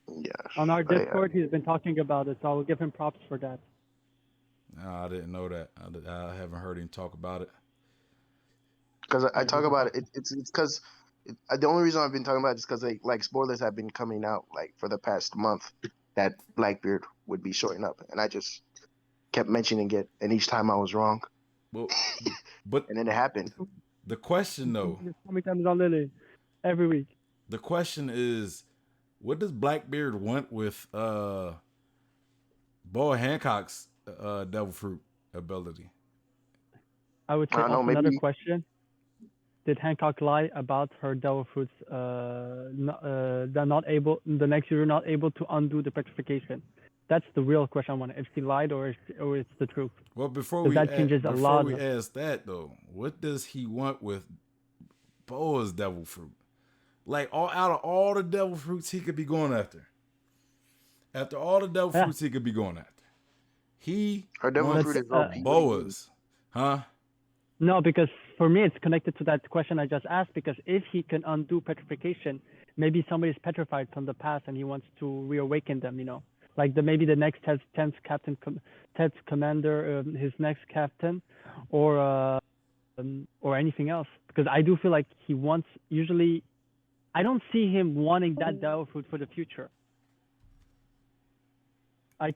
Speaker 3: Yeah.
Speaker 2: On our Discord, he's been talking about it, so I will give him props for that.
Speaker 1: No, I didn't know that. I haven't heard him talk about it.
Speaker 3: Because I talk about it. It's because the only reason I've been talking about it is because like spoilers have been coming out like for the past month that Blackbeard would be showing up, and I just kept mentioning it, and each time I was wrong. But and then it happened.
Speaker 1: The question though,
Speaker 2: coming to Amazon Lily every week.
Speaker 1: The question is, what does Blackbeard want with Boa Hancock's devil fruit ability?
Speaker 2: I would say another question. Did Hancock lie about her devil fruits? They're not able. The next user not able to undo the petrification. That's the real question I want. If she lied or it's the truth.
Speaker 1: Well, before we ask that though, what does he want with Boa's devil fruit? Like out of all the devil fruits he could be going after. After all the devil fruits he could be going after.
Speaker 3: Her devil fruit is
Speaker 1: Boa's, huh?
Speaker 2: No, because for me it's connected to that question I just asked. Because if he can undo petrification, maybe somebody's petrified from the past and he wants to reawaken them. You know, like maybe the next Ted's captain, Ted's commander, his next captain, or anything else. Because I do feel like he wants. Usually, I don't see him wanting that devil fruit for the future. I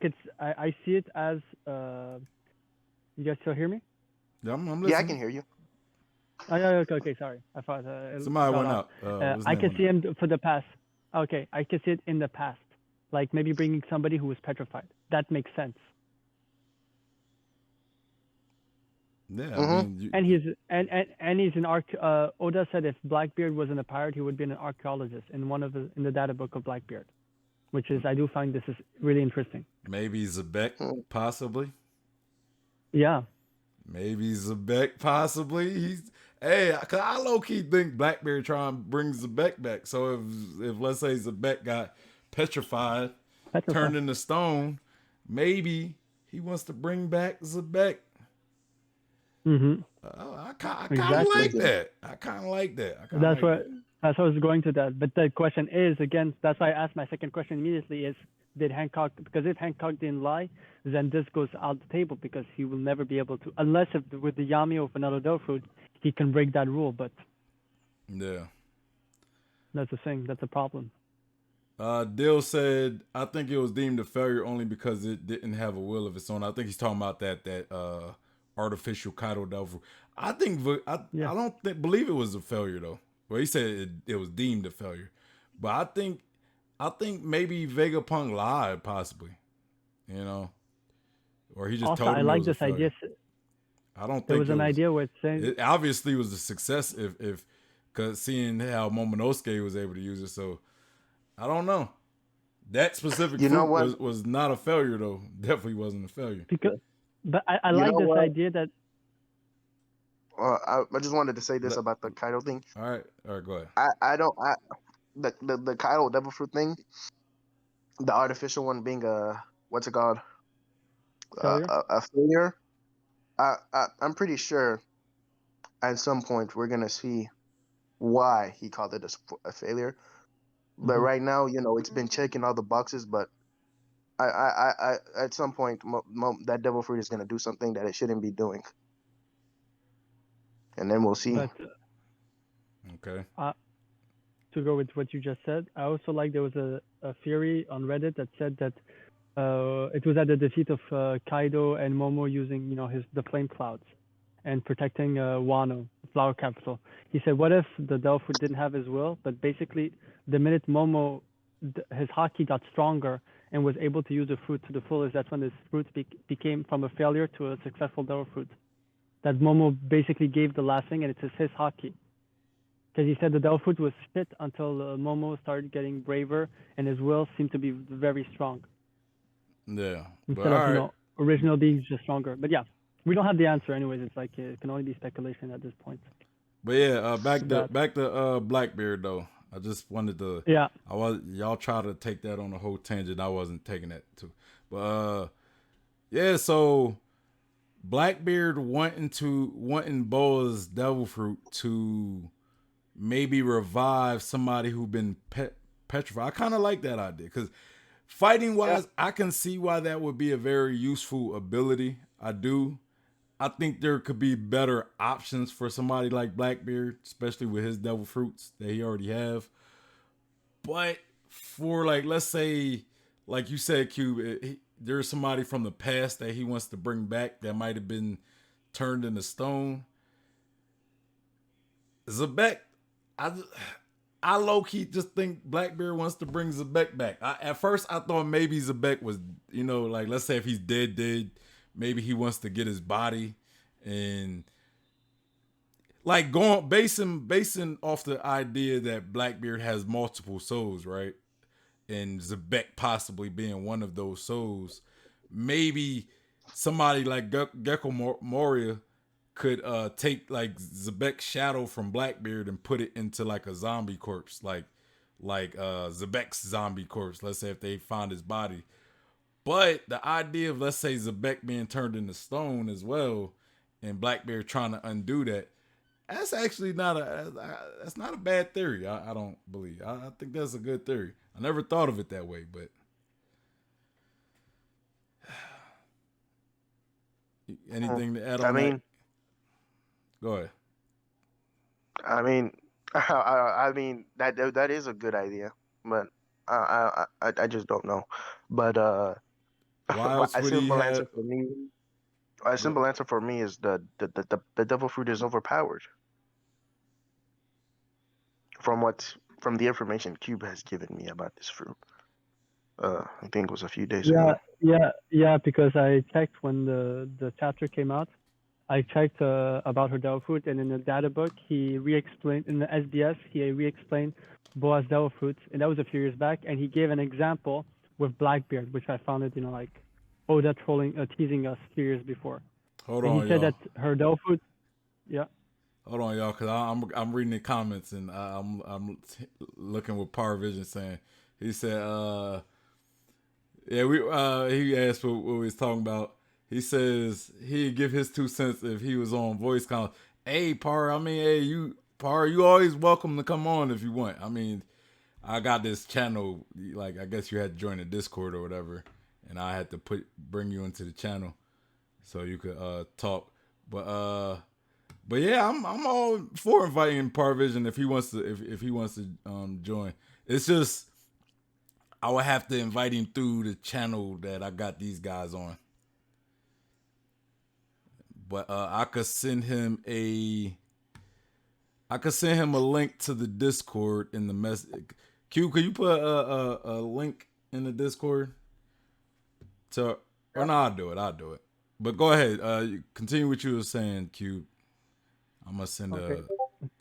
Speaker 2: see it as. You guys still hear me?
Speaker 1: Yeah, I'm listening.
Speaker 3: Yeah, I can hear you.
Speaker 2: Oh, yeah, okay, sorry. I thought
Speaker 1: somebody went out.
Speaker 2: I can see him for the past. Okay, I can see it in the past, like maybe bringing somebody who was petrified. That makes sense.
Speaker 1: Yeah,
Speaker 3: mm-hmm.
Speaker 2: And he's an Oda said if Blackbeard wasn't a pirate, he would be an archaeologist in the data book of Blackbeard, which is I do find this is really interesting.
Speaker 1: Maybe Zebek, possibly.
Speaker 2: Yeah.
Speaker 1: Maybe Zebek, possibly. Cause I low key think Blackbeard trying to bring Zebek back. So if let's say Zebek got petrified, turned into stone, maybe he wants to bring back Zebek.
Speaker 2: Mm-hmm.
Speaker 1: I kind of like that. I kind of like that.
Speaker 2: That's what I was going to that. But the question is again. That's why I asked my second question immediately. Is did Hancock? Because if Hancock didn't lie, then this goes out the table because he will never be able to, unless with the Yami of another devil fruit, he can break that rule. But
Speaker 1: yeah,
Speaker 2: that's the thing. That's a problem.
Speaker 1: Dill said, I think it was deemed a failure only because it didn't have a will of its own. I think he's talking about that artificial Kaido devil. I don't believe it was a failure though. Well, he said it was deemed a failure, but I think maybe Vegapunk lied, possibly. You know, or he just
Speaker 2: also,
Speaker 1: told him.
Speaker 2: I like this idea.
Speaker 1: I don't think
Speaker 2: there was an idea where it's saying
Speaker 1: it obviously was a success if because seeing how Momonosuke was able to use it. So I don't know. That specific fruit was not a failure though. Definitely wasn't a failure.
Speaker 2: But I like this idea that.
Speaker 3: I just wanted to say this
Speaker 1: Let,
Speaker 3: about the Kaido thing.
Speaker 1: all right, go ahead.
Speaker 3: I don't the Kaido devil fruit thing, the artificial one being a what's it called,
Speaker 2: Failure.
Speaker 3: a failure. I'm pretty sure at some point we're gonna see why he called it a failure. But
Speaker 2: Hmm.
Speaker 3: right now, it's been checking all the boxes. But at some point, that devil fruit is gonna do something that it shouldn't be doing, and then we'll see.
Speaker 2: But
Speaker 1: Okay.
Speaker 2: uh, to go with what you just said, I also like there was a theory on Reddit that said that it was at the defeat of Kaido and Momo using the flame clouds and protecting Wano, the flower capital. He said, what if the Delphoid didn't have his will, but basically the minute Momo his haki got stronger and was able to use the fruit to the fullest, that's when this fruit became from a failure to a successful devil fruit. That Momo basically gave the last thing, and it's his haki. Because he said the devil fruit was shit until Momo started getting braver, and his will seemed to be very strong.
Speaker 1: Yeah, but
Speaker 2: Instead of
Speaker 1: all right.
Speaker 2: original being just stronger. But yeah, we don't have the answer anyways. It's like it can only be speculation at this point.
Speaker 1: But yeah,
Speaker 2: Too bad.
Speaker 1: back to Blackbeard though. I just wanted to.
Speaker 2: Yeah.
Speaker 1: Y'all try to take that on a whole tangent. I wasn't taking that too. But yeah. So Blackbeard wanting Boa's devil fruit to maybe revive somebody who been petrified. I kind of like that idea because fighting wise, I can see why that would be a very useful ability. I do. I think there could be better options for somebody like Blackbeard, especially with his devil fruits that he already have. But for like, let's say, like you said, Cube, there's somebody from the past that he wants to bring back that might have been turned into stone. Zabek, I low key just think Blackbeard wants to bring Zabek back. At first, I thought maybe Zabek was, like let's say if he's dead, maybe he wants to get his body and like basing off the idea that Blackbeard has multiple souls, right? And Zabek possibly being one of those souls. Maybe somebody like Gecko Moria could take like Zabek's shadow from Blackbeard and put it into like a zombie corpse, like Zabek's zombie corpse. Let's say if they find his body. But the idea of let's say Zabek being turned into stone as well, and Blackbeard trying to undo that, that's actually that's not a bad theory. I don't believe. I think that's a good theory. I never thought of it that way, but anything to add
Speaker 3: I
Speaker 1: on that?
Speaker 3: mean,
Speaker 1: Go ahead.
Speaker 3: I mean, I mean that is a good idea, but I just don't know. But
Speaker 1: Why else
Speaker 3: a
Speaker 1: would he
Speaker 3: simple answer
Speaker 1: have?
Speaker 3: for me, a
Speaker 1: Go,
Speaker 3: simple answer for me is the devil fruit is overpowered. From the information Cube has given me about this fruit, I think it was a few days
Speaker 2: Yeah,
Speaker 3: ago.
Speaker 2: yeah. Because I checked when the chapter came out. I checked about her devil fruit, and in the data book, he re-explained in the SDS. He re-explained Boa's devil fruit, and that was a few years back. And he gave an example with Blackbeard, which I found it, like, oh, that's teasing us 2 years before.
Speaker 1: hold
Speaker 2: And he
Speaker 1: on,
Speaker 2: said
Speaker 1: y'all.
Speaker 2: that her devil fruit, yeah.
Speaker 1: Hold on, y'all, because I'm reading the comments and I'm looking with Power Vision saying he said yeah we he asked what we was talking about. He says he'd give his 2 cents if he was on voice call. Hey Par, I mean hey you Par, you always welcome to come on if you want. I mean I got this channel, like I guess you had to join the Discord or whatever, and I had to bring you into the channel so you could talk. But yeah, I'm all for inviting Parvision if he wants to if he wants to join. It's just I would have to invite him through the channel that I got these guys on. But I could send him a link to the Discord in the message. Q, could you put a link in the Discord? Or no, I'll do it. But go ahead. Continue what you were saying, Q. I'm gonna send
Speaker 2: Okay.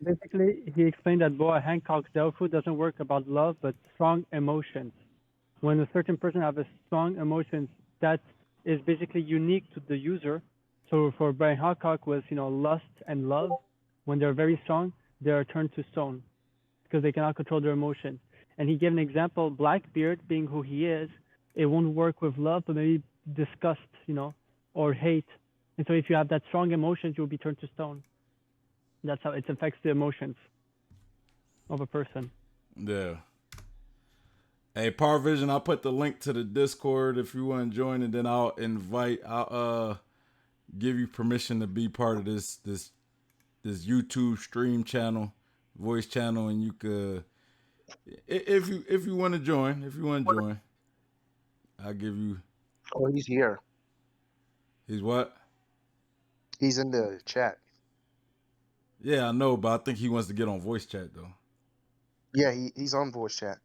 Speaker 2: Basically, he explained that Boa Hancock's devil fruit doesn't work about love, but strong emotions. When a certain person has a strong emotions, that is basically unique to the user, So for Brian Hancock was, lust and love. When they're very strong, they are turned to stone because they cannot control their emotions. And he gave an example, Blackbeard being who he is, it won't work with love, but maybe disgust, or hate. And so if you have that strong emotions, you'll be turned to stone. That's how it affects the emotions of a person.
Speaker 1: Yeah. Hey, Power Vision, I'll put the link to the Discord if you want to join, and then I'll give you permission to be part of this YouTube stream channel, voice channel, and you could, if you want to join, I'll give you.
Speaker 3: Oh, he's here.
Speaker 1: He's what?
Speaker 3: He's in the chat.
Speaker 1: Yeah, I know, but I think he wants to get on voice chat though.
Speaker 3: Yeah, he's on voice chat.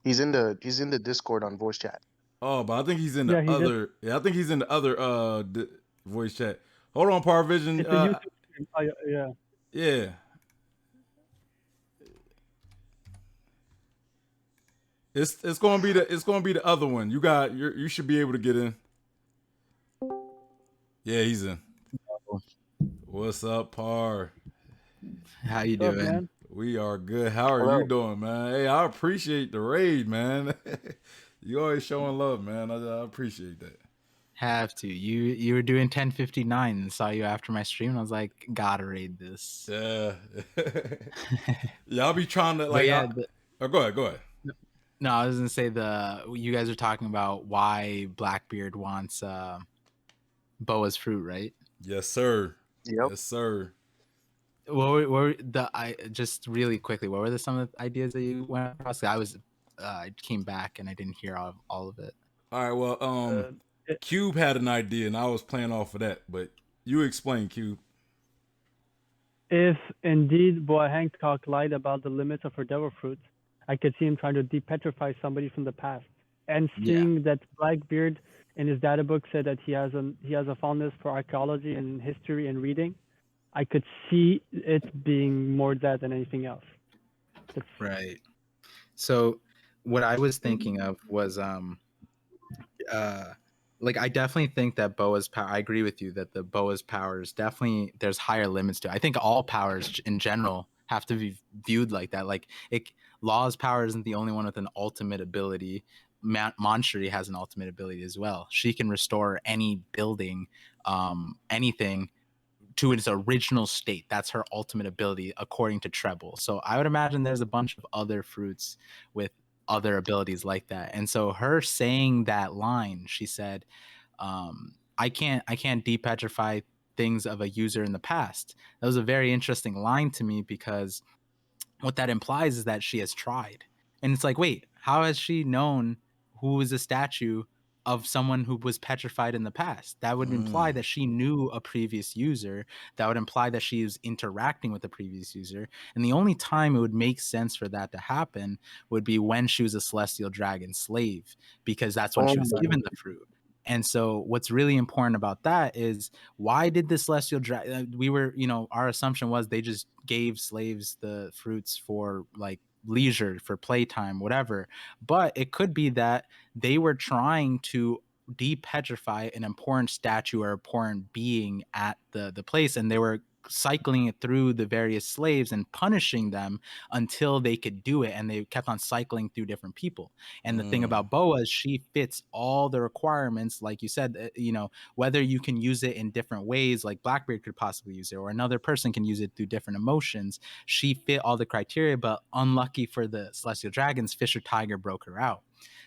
Speaker 3: He's in the Discord on voice chat.
Speaker 1: Oh, but I think he's in the other. Yeah, I think he's in the other voice chat. Hold on, Power Vision.
Speaker 2: It's a YouTube stream. Oh, yeah.
Speaker 1: Yeah. It's gonna be the other one. You should be able to get in. Yeah, he's in. What's up, Par?
Speaker 5: How you doing?
Speaker 2: Man?
Speaker 1: We are good. How are you doing, man? Hey, I appreciate the raid, man. You always showing love, man. I appreciate that.
Speaker 5: Have to. You were doing 10:59 and saw you after my stream, and I was like, gotta raid this.
Speaker 1: Yeah. Yeah, I'll be trying to like. Go ahead.
Speaker 5: No, I was gonna say you guys are talking about why Blackbeard wants Boa's fruit, right?
Speaker 1: Yes, sir.
Speaker 3: Yep.
Speaker 1: Yes, sir.
Speaker 5: What were just really quickly? What were some of the ideas that you went across? I came back and I didn't hear all of it.
Speaker 1: All right. Well, Cube had an idea, and I was playing off of that. But you explain, Cube.
Speaker 2: If indeed Boa Hancock lied about the limits of her devil fruit, I could see him trying to depetrify somebody from the past. And seeing that Blackbeard in his data book said that he has a fondness for archaeology and history and reading, I could see it being more that than anything else.
Speaker 5: Right. So what I was thinking of was like I definitely think that Boa's power, I agree with you that the Boa's powers definitely there's higher limits to it. I think all powers in general have to be viewed like that. Like Law's power isn't the only one with an ultimate ability. Monchery has an ultimate ability as well. She can restore any building, anything to its original state. That's her ultimate ability according to Treble. So I would imagine there's a bunch of other fruits with other abilities like that. And so her saying that line, she said, I can't depetrify things of a user in the past. That was a very interesting line to me because what that implies is that she has tried. And it's like, wait, how has she known who is a statue of someone who was petrified in the past? That would imply that she knew a previous user. That would imply that she was interacting with a previous user. And the only time it would make sense for that to happen would be when she was a celestial dragon slave, because that's when she was given the fruit. And so what's really important about that is, why did the celestial dragon, our assumption was they just gave slaves the fruits for like leisure, for playtime, whatever. But it could be that they were trying to depetrify an important statue or important being at the place, and they were cycling it through the various slaves and punishing them until they could do it, and they kept on cycling through different people. And the thing about Boa is she fits all the requirements, like you said, whether you can use it in different ways, like Blackbeard could possibly use it, or another person can use it through different emotions. She fit all the criteria, but unlucky for the celestial dragons, Fisher Tiger broke her out.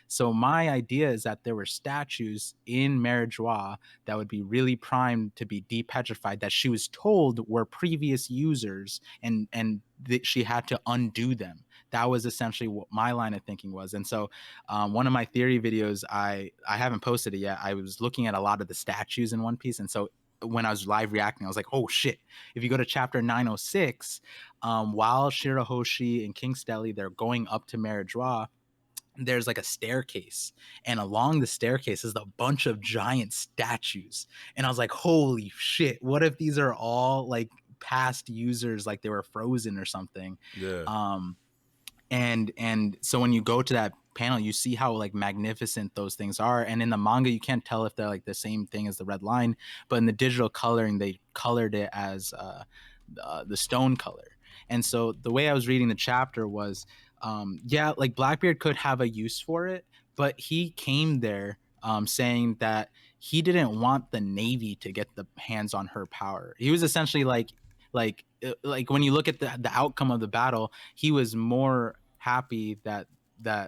Speaker 5: So my idea is that there were statues in Merijois that would be really primed to be depetrified, that she was told were previous users, and that she had to undo them. That was essentially what my line of thinking was. And so one of my theory videos, I haven't posted it yet. I was looking at a lot of the statues in One Piece. And so when I was live reacting, I was like, oh shit. If you go to chapter 906, while Shirahoshi and King Stelly, they're going up to Merijois, there's like a staircase, and along the staircase is a bunch of giant statues. And I was like, holy shit, what if these are all like past users, like they were frozen or something?
Speaker 1: Yeah.
Speaker 5: And so when you go to panel, you see how like magnificent those things are. And in the manga, you can't tell if they're like the same thing as the red line, but in the digital coloring, they colored it as the stone color. And so the way I was reading the chapter was, yeah, like Blackbeard could have a use for it, but he came there saying that he didn't want the Navy to get the hands on her power. He was essentially like when you look at the outcome of the battle, he was more happy that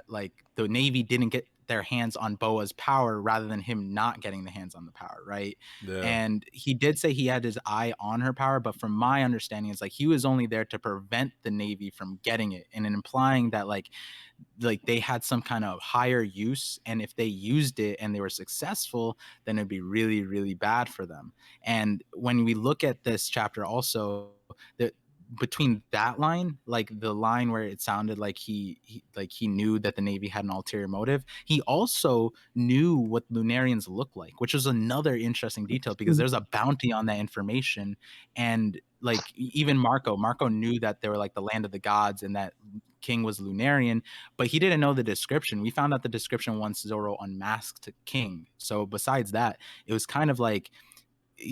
Speaker 5: like the Navy didn't get their hands on Boa's power rather than him not getting the hands on the power, right?
Speaker 1: Yeah.
Speaker 5: And he did say he had his eye on her power, but from my understanding, it's like he was only there to prevent the Navy from getting it, and implying that like they had some kind of higher use, and if they used it and they were successful, then it'd be really, really bad for them. And when we look at this chapter also, that between that line, like the line where it sounded like he knew that the Navy had an ulterior motive, he also knew what Lunarians look like, which was another interesting detail because there's a bounty on that information. And like even Marco knew that they were like the land of the gods and that King was Lunarian, but he didn't know the description. We found out the description once Zoro unmasked King. So besides that, it was kind of like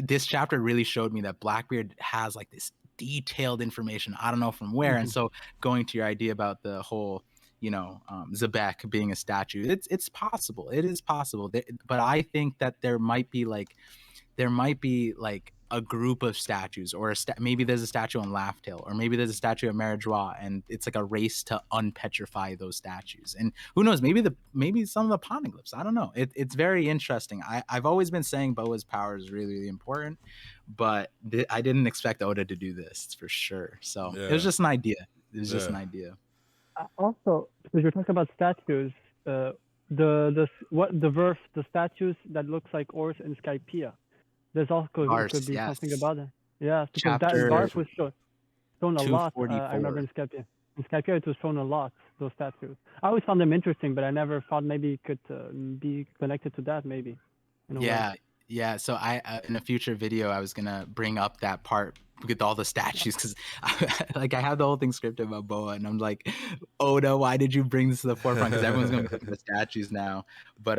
Speaker 5: this chapter really showed me that Blackbeard has like this detailed information. I don't know from where. And so going to your idea about the whole, Zebek being a statue, it's possible. It is possible. But I think that there might be like a group of statues, or maybe there's a statue on Laugh-Tale, or maybe there's a statue of Merijois, and it's like a race to unpetrify those statues. And who knows, maybe some of the poneglyphs. I don't know. It's very interesting. I've always been saying Boa's power is really, really important, but I didn't expect Oda to do this for sure. So it was just an idea. It was just an idea.
Speaker 2: Also, because you're talking about statues, the statues that looks like Ors and Skypiea. There's also could be something about it. Yeah, because that Garf was shown a lot. I remember in Skypiea. In Skypiea, it was shown a lot, those statues. I always found them interesting, but I never thought maybe it could be connected to that, maybe.
Speaker 5: Yeah. So in a future video, I was gonna bring up that part with all the statues, because I have the whole thing scripted about Boa, and I'm like, Oda, why did you bring this to the forefront? Because everyone's gonna be looking at the statues now. But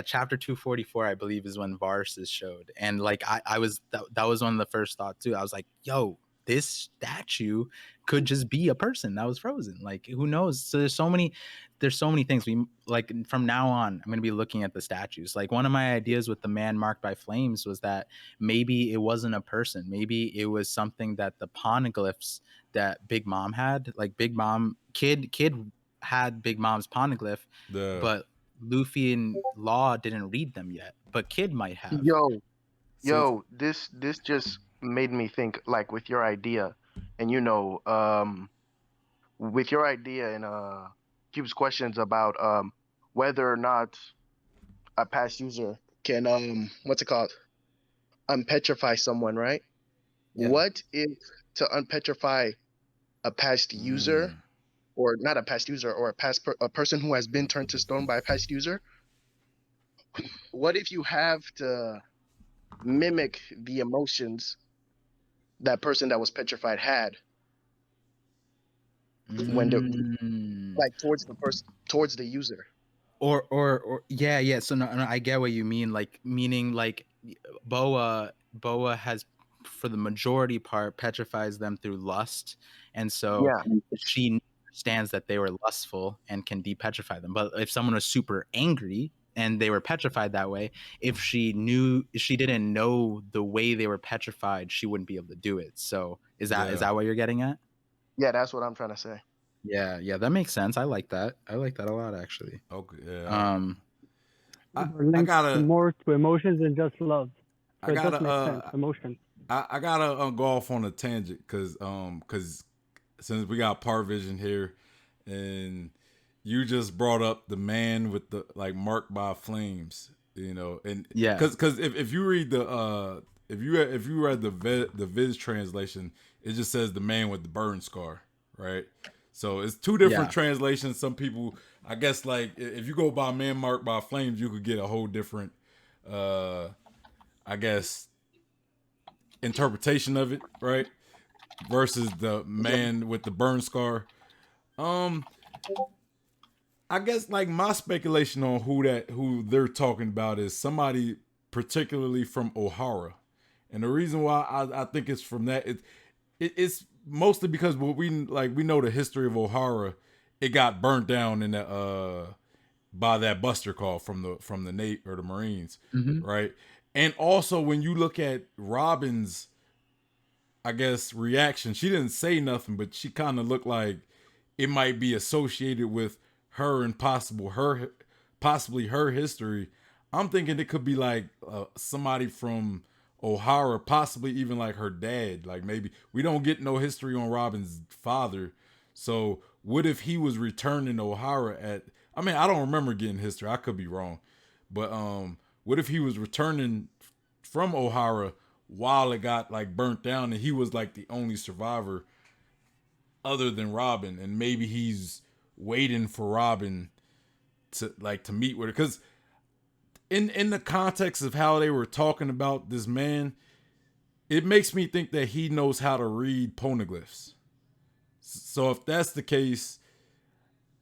Speaker 5: chapter 244, I believe, is when Vars is showed, and like I was that was one of the first thoughts too. I was like, yo, this statue could just be a person that was frozen. Like, who knows? So there's so many things. We like from now on, I'm going to be looking at the statues. Like, one of my ideas with the man marked by flames was that maybe it wasn't a person. Maybe it was something that the poneglyphs that Big Mom had, like Big Mom, Kid had Big Mom's poneglyph, but Luffy and Law didn't read them yet, but Kid might have.
Speaker 3: Yo, this just made me think, like, with your idea, and with your idea and Cube's questions about whether or not a past user can unpetrify someone, right? Yeah. What if to unpetrify a past user, or not a past user, or a person who has been turned to stone by a past user? What if you have to mimic the emotions that person that was petrified had when like towards the user?
Speaker 5: Or yeah. So no, I get what you mean. Like, meaning like Boa has, for the majority part, petrifies them through lust, and so she understands that they were lustful and can depetrify them. But if someone was super angry and they were petrified that way, if she didn't know the way they were petrified, she wouldn't be able to do it. So is that what you're getting at?
Speaker 3: Yeah, that's what I'm trying to say.
Speaker 5: Yeah, that makes sense. I like that a lot, actually.
Speaker 1: Okay, yeah.
Speaker 2: I gotta more to emotions than just love. So
Speaker 1: I gotta
Speaker 2: it does make sense. Emotions.
Speaker 1: I gotta go off on a tangent because since we got Par Vision here, and you just brought up the man with the like marked by flames, and because if you read the if you read the Viz translation, it just says the man with the burn scar, right? So it's two different translations. Some people, I guess, like if you go by man marked by flames, you could get a whole different, I guess, interpretation of it, right? Versus the man with the burn scar. I I guess like my speculation on who they're talking about is somebody particularly from O'Hara, and the reason why I think it's from that it's mostly because what we know the history of O'Hara. It got burnt down in the by that buster call from the Navy or the Marines, right? And also when you look at Robin's, I guess, reaction, she didn't say nothing, but she kind of looked like it might be associated with her and possibly her history. I'm thinking it could be like somebody from O'Hara, possibly even like her dad. Like maybe we don't get no history on Robin's father, so what if he was returning to O'Hara at? I mean, I don't remember getting history. I could be wrong, but what if he was returning from O'Hara while it got like burnt down, and he was like the only survivor other than Robin, and maybe he's waiting for Robin to meet with her, because in the context of how they were talking about this man, it makes me think that he knows how to read poneglyphs. So if that's the case,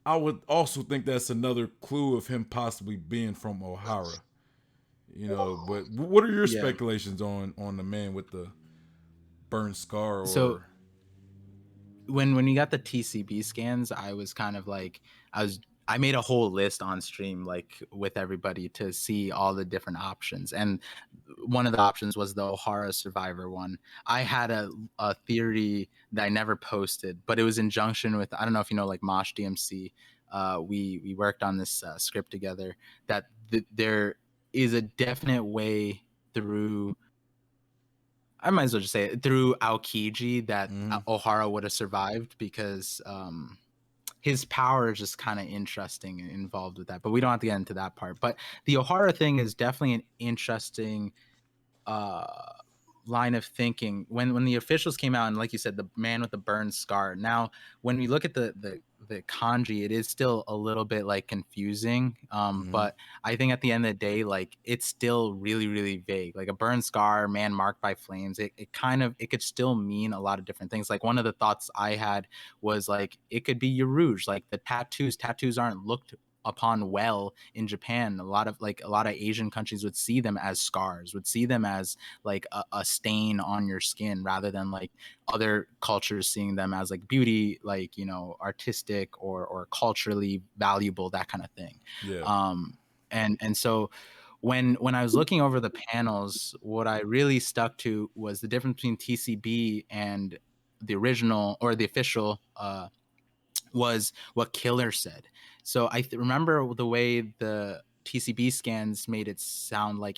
Speaker 1: I would also think that's another clue of him possibly being from O'Hara. But what are your speculations on the man with the burn scar? Or
Speaker 5: So when you got the TCB scans, I was kind of like, I made a whole list on stream, like with everybody, to see all the different options. And one of the options was the O'Hara survivor one. I had a theory that I never posted, but it was in junction with, I don't know if you know, like Mosh DMC. We worked on this script together, that there is a definite way through, I might as well just say it, through Aokiji, that O'Hara would have survived, because his power is just kind of interesting and involved with that. But we don't have to get into that part. But the O'Hara thing is definitely an interesting line of thinking. When the officials came out, and like you said, the man with the burn scar. Now, when we look at the kanji, it is still a little bit like confusing. But I think at the end of the day, like, it's still really, really vague. Like a burn scar, man marked by flames, it could still mean a lot of different things. Like one of the thoughts I had was like, it could be Yarouge, like the tattoos aren't looked upon well in Japan. A lot of Asian countries would see them as scars, would see them as like a stain on your skin, rather than like other cultures seeing them as like beauty, like, artistic or culturally valuable, that kind of thing. And so when I was looking over the panels, what I really stuck to was the difference between TCB and the original, or the official, was what Killer said. So I remember the way the TCB scans made it sound like,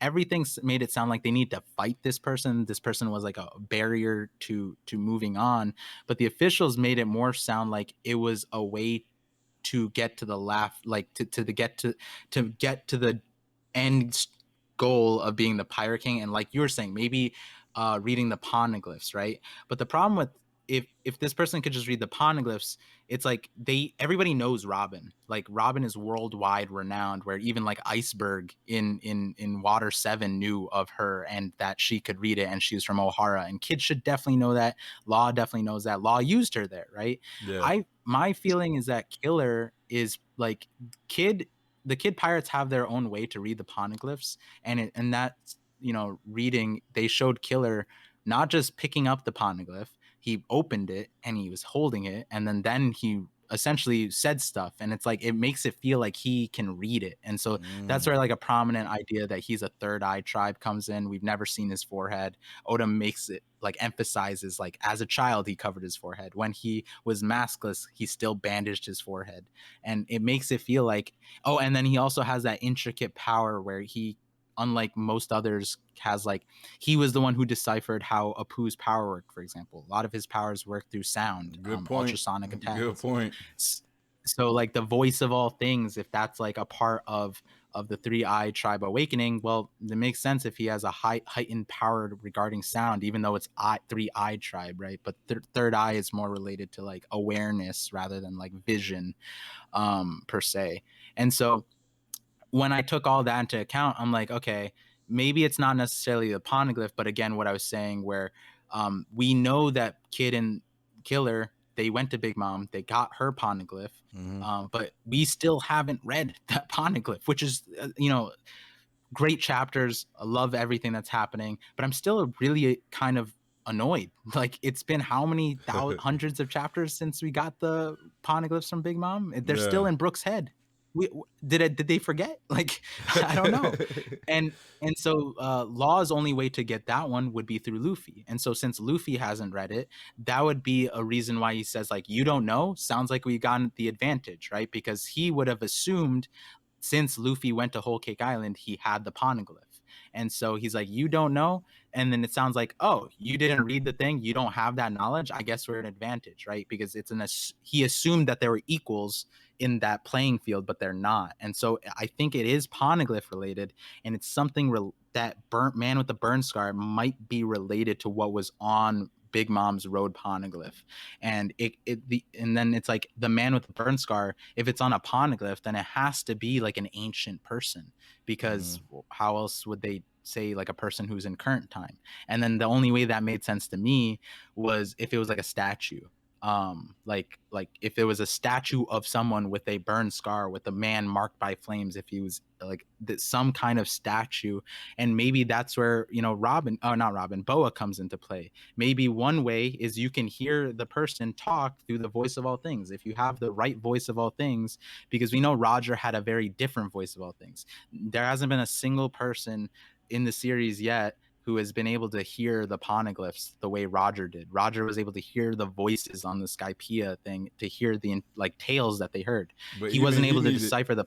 Speaker 5: everything made it sound like they need to fight this person. This person was like a barrier to moving on. But the officials made it more sound like it was a way to get to the like to get to the end goal of being the Pirate King. And like you were saying, maybe reading the poneglyphs, right? But the problem with, if this person could just read the poneglyphs, it's like everybody knows Robin. Like Robin is worldwide renowned, where even like Iceberg in Water 7 knew of her, and that she could read it, and she was from O'Hara. And Kid should definitely know that. Law definitely knows that. Law used her there, right? My feeling is that Killer is like the Kid Pirates have their own way to read the poneglyphs, and that, reading, they showed Killer not just picking up the poneglyph. He opened it and he was holding it, and then he essentially said stuff, and it's like, it makes it feel like he can read it. And so that's where like a prominent idea that he's a third eye tribe comes in. We've never seen his forehead. Oda makes it like, emphasizes like, as a child he covered his forehead. When he was maskless, he still bandaged his forehead, and it makes it feel like, oh, and then he also has that intricate power where he, unlike most others, has like, he was the one who deciphered how Apu's power worked, for example. A lot of his powers work through sound.
Speaker 1: Good point.
Speaker 5: Ultrasonic attacks.
Speaker 1: Good point.
Speaker 5: So like the voice of all things, if that's like a part of the three-eye tribe awakening, well, it makes sense if he has a heightened power regarding sound, even though it's three-eye tribe, right? But third eye is more related to like awareness rather than like vision, per se. And so when I took all that into account, I'm like, okay, maybe it's not necessarily the poneglyph, but again, what I was saying, where we know that Kid and Killer, they went to Big Mom, they got her poneglyph,
Speaker 1: Mhm.
Speaker 5: but we still haven't read that poneglyph, which is great chapters. I love everything that's happening, but I'm still really kind of annoyed. Like, it's been how many hundreds of chapters since we got the poneglyphs from Big Mom? They're still
Speaker 1: Yeah.
Speaker 5: in Brooke's head. Did they forget? Like, I don't know. And so Law's only way to get that one would be through Luffy. And so since Luffy hasn't read it, that would be a reason why he says, like, you don't know. Sounds like we got the advantage, right? Because he would have assumed, since Luffy went to Whole Cake Island, he had the poneglyph. And so he's like, you don't know. And then it sounds like, oh, you didn't read the thing, you don't have that knowledge. I guess we're an advantage, right? Because he assumed that there were equals in that playing field, but they're not. And so I think it is poneglyph related, and it's something that burnt man with the burn scar might be related to what was on Big Mom's road poneglyph. And and then it's like the man with the burn scar, if it's on a poneglyph, then it has to be like an ancient person, because how else would they say like a person who's in current time? And then the only way that made sense to me was if it was like a statue, like if it was a statue of someone with a burn scar, with a man marked by flames, if he was like some kind of statue. And maybe that's where Boa comes into play. Maybe one way is you can hear the person talk through the voice of all things, if you have the right voice of all things, because we know Roger had a very different voice of all things. There hasn't been a single person in the series yet who has been able to hear the poneglyphs the way Roger did. Roger was able to hear the voices on the Skypiea thing, to hear the like tales that they heard.
Speaker 1: But
Speaker 5: He
Speaker 1: even
Speaker 5: wasn't able to
Speaker 1: needed,
Speaker 5: decipher the.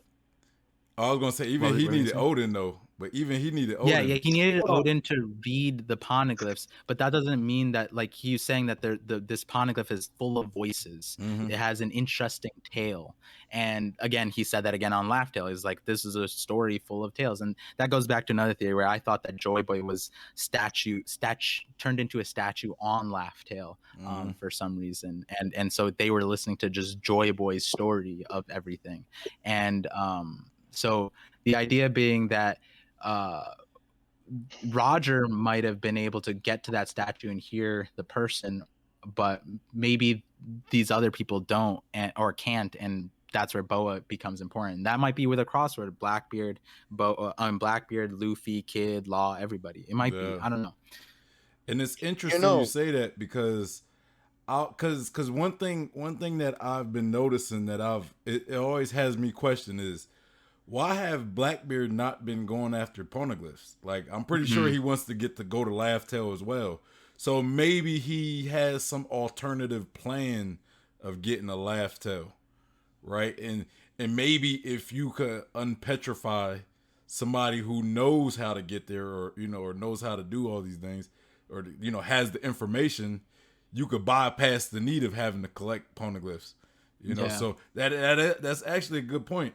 Speaker 1: I was gonna say, even he needed Odin though. But even he needed
Speaker 5: Yeah,
Speaker 1: Odin.
Speaker 5: he needed Odin to read the poneglyphs, but that doesn't mean that, like, he's saying that this poneglyph is full of voices. It has an interesting tale. And again, he said that again on Laugh Tale. He's like, this is a story full of tales. And that goes back to another theory where I thought that Joy Boy was turned into a statue on Laugh Tale for some reason. And so they were listening to just Joy Boy's story of everything. And so the idea being that Roger might have been able to get to that statue and hear the person, but maybe these other people don't or can't, and that's where Boa becomes important. That might be with a crossword: Blackbeard, Blackbeard, Luffy, Kid, Law, everybody. It might be. I don't know.
Speaker 1: And it's interesting you say that, because because one thing that I've been noticing that it always has me question is, why have Blackbeard not been going after poneglyphs? Like, I'm pretty sure he wants to go to Laugh Tale as well. So maybe he has some alternative plan of getting a Laugh Tale, right? And maybe if you could unpetrify somebody who knows how to get there, or or knows how to do all these things, or has the information, you could bypass the need of having to collect poneglyphs. So that's actually a good point.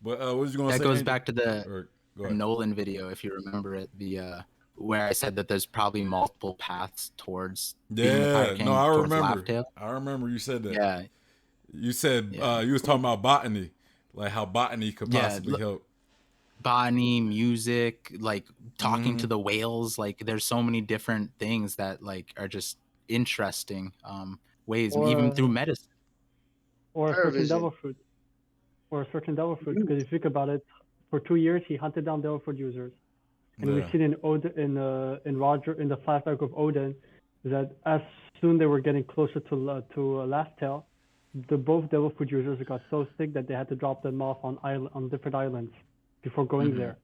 Speaker 1: But what was you going to say?
Speaker 5: That goes back to the Nolan video, if you remember it, where I said that there's probably multiple paths towards being the Pirate King.
Speaker 1: I remember.
Speaker 5: Laugh-Tale.
Speaker 1: I remember you said that.
Speaker 5: Yeah.
Speaker 1: You said you was talking about botany, like how botany could possibly help.
Speaker 5: Botany, music, like talking to the whales. Like, there's so many different things that like are just interesting ways, even through medicine.
Speaker 2: Or a certain devil fruit. Because if you think about it, for 2 years he hunted down devil fruit users, and we've seen in Roger, in the flashback of Odin, that as soon they were getting closer to Laugh Tale, both devil fruit users got so sick that they had to drop them off on different islands before going there.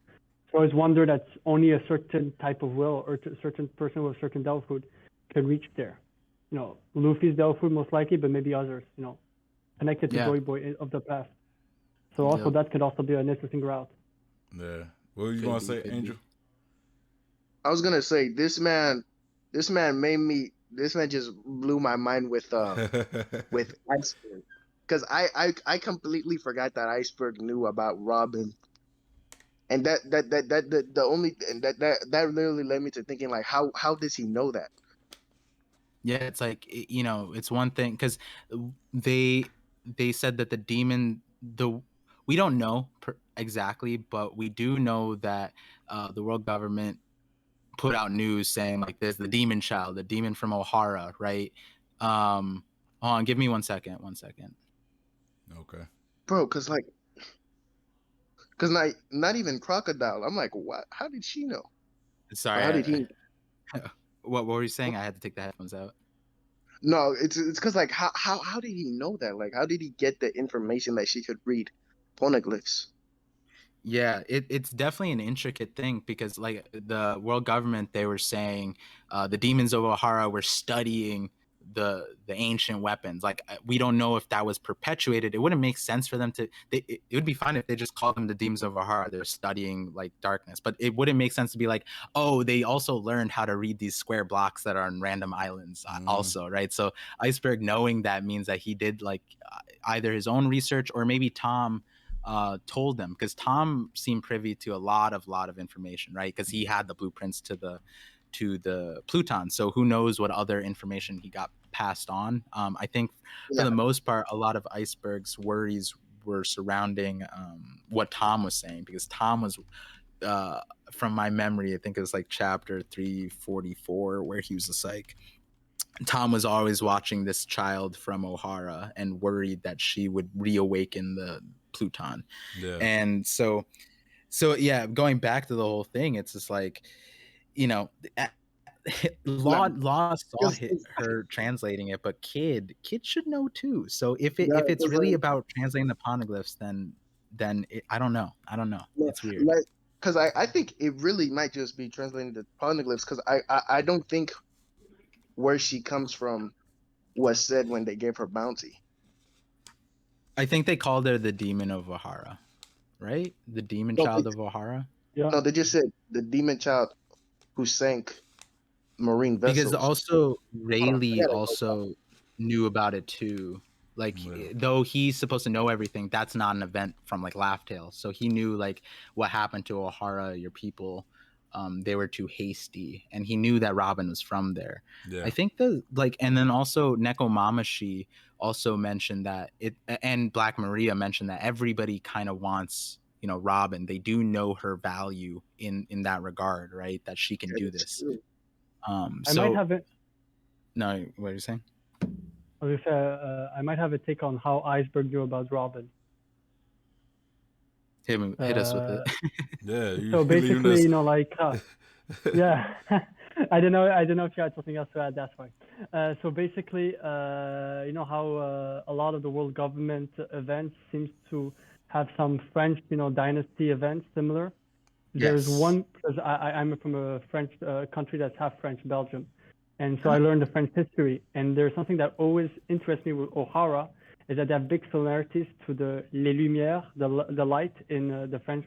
Speaker 2: So I always wonder that only a certain type of will, or a certain person with certain devil fruit can reach there. Luffy's devil fruit most likely, but maybe others. Connected to Joy Boy of the past. So also that could also be an interesting route.
Speaker 1: Yeah. What were you going to say, Angel?
Speaker 3: I was gonna say this man just blew my mind with Iceberg, because I completely forgot that Iceberg knew about Robin, and that literally led me to thinking, like, how does he know that?
Speaker 5: Yeah, it's like, it's one thing, because they said that the demon, we don't know exactly, but we do know that the world government put out news saying, like, there's the demon child, the demon from O'Hara, right? Hold on, give me 1 second.
Speaker 1: Okay.
Speaker 3: bro. Cause not even crocodile. I'm like, what? How did she know? Or
Speaker 5: Sorry.
Speaker 3: how did he?
Speaker 5: What were you saying? I had to take the headphones out.
Speaker 3: No, it's because like how did he know that? Like, how did he get the information that she could read poneglyphs?
Speaker 5: Yeah, it's definitely an intricate thing because like the world government, they were saying the demons of O'Hara were studying the ancient weapons. Like we don't know if that was perpetuated. It wouldn't make sense for them to. It would be fine if they just called them the demons of O'Hara. They're studying like darkness, but it wouldn't make sense to be like, oh, they also learned how to read these square blocks that are on random islands also, right? So Iceberg knowing that means that he did like either his own research or maybe Tom told them, because Tom seemed privy to a lot of information, right? Because he had the blueprints to the Pluton. So who knows what other information he got passed on. I think for the most part, a lot of Iceberg's worries were surrounding what Tom was saying, because Tom was from my memory, I think it was like chapter 344, where he was just like, Tom was always watching this child from O'Hara and worried that she would reawaken the Pluton.
Speaker 1: Yeah.
Speaker 5: And so yeah, going back to the whole thing, it's just like, you know, Law saw her translating it, but Kid should know too. So if it's really about translating the poneglyphs, then I don't know. It's weird.
Speaker 3: Because I think it really might just be translating the poneglyphs, because I don't think where she comes from was said when they gave her bounty.
Speaker 5: I think they called her the demon of O'Hara, right? The demon child of O'Hara.
Speaker 2: Yeah.
Speaker 3: No, they just said the demon child who sank marine vessels.
Speaker 5: Because also Rayleigh also knew about it too. Like though he's supposed to know everything, that's not an event from like Laugh Tale. So he knew like what happened to O'Hara, your people. They were too hasty, and he knew that Robin was from there. Yeah. I think and then also Nekomamashi also mentioned that and Black Maria mentioned that everybody kind of wants, you know, Robin. They do know her value in that regard, right? That she can do this.
Speaker 2: I might have it.
Speaker 5: No, what are you saying?
Speaker 2: I was gonna say, I might have a take on how Iceberg knew about Robin.
Speaker 5: Hit us with it.
Speaker 1: Yeah.
Speaker 2: So basically, you know, like, yeah, I don't know if you had something else to add. That's why. So basically, you know how a lot of the world government events seems to have some French, you know, dynasty events similar. There's one, because I'm from a French country that's half French, Belgium. And so I learned the French history. And there's something that always interests me with O'Hara, is that they have big similarities to the Les Lumières, the light in the French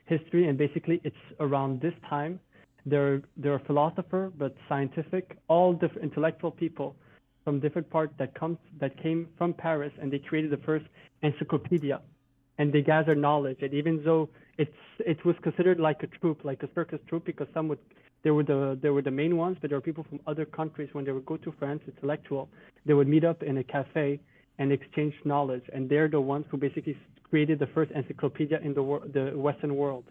Speaker 2: history. And basically, it's around this time. They're a philosopher, but scientific, all different intellectual people from different parts that came from Paris, and they created the first encyclopedia. And they gathered knowledge. And even though it was considered like a troupe, like a circus troupe, because they were the main ones, but there were people from other countries. When they would go to France, intellectual, they would meet up in a cafe and exchange knowledge. And they're the ones who basically created the first encyclopedia in the Western world.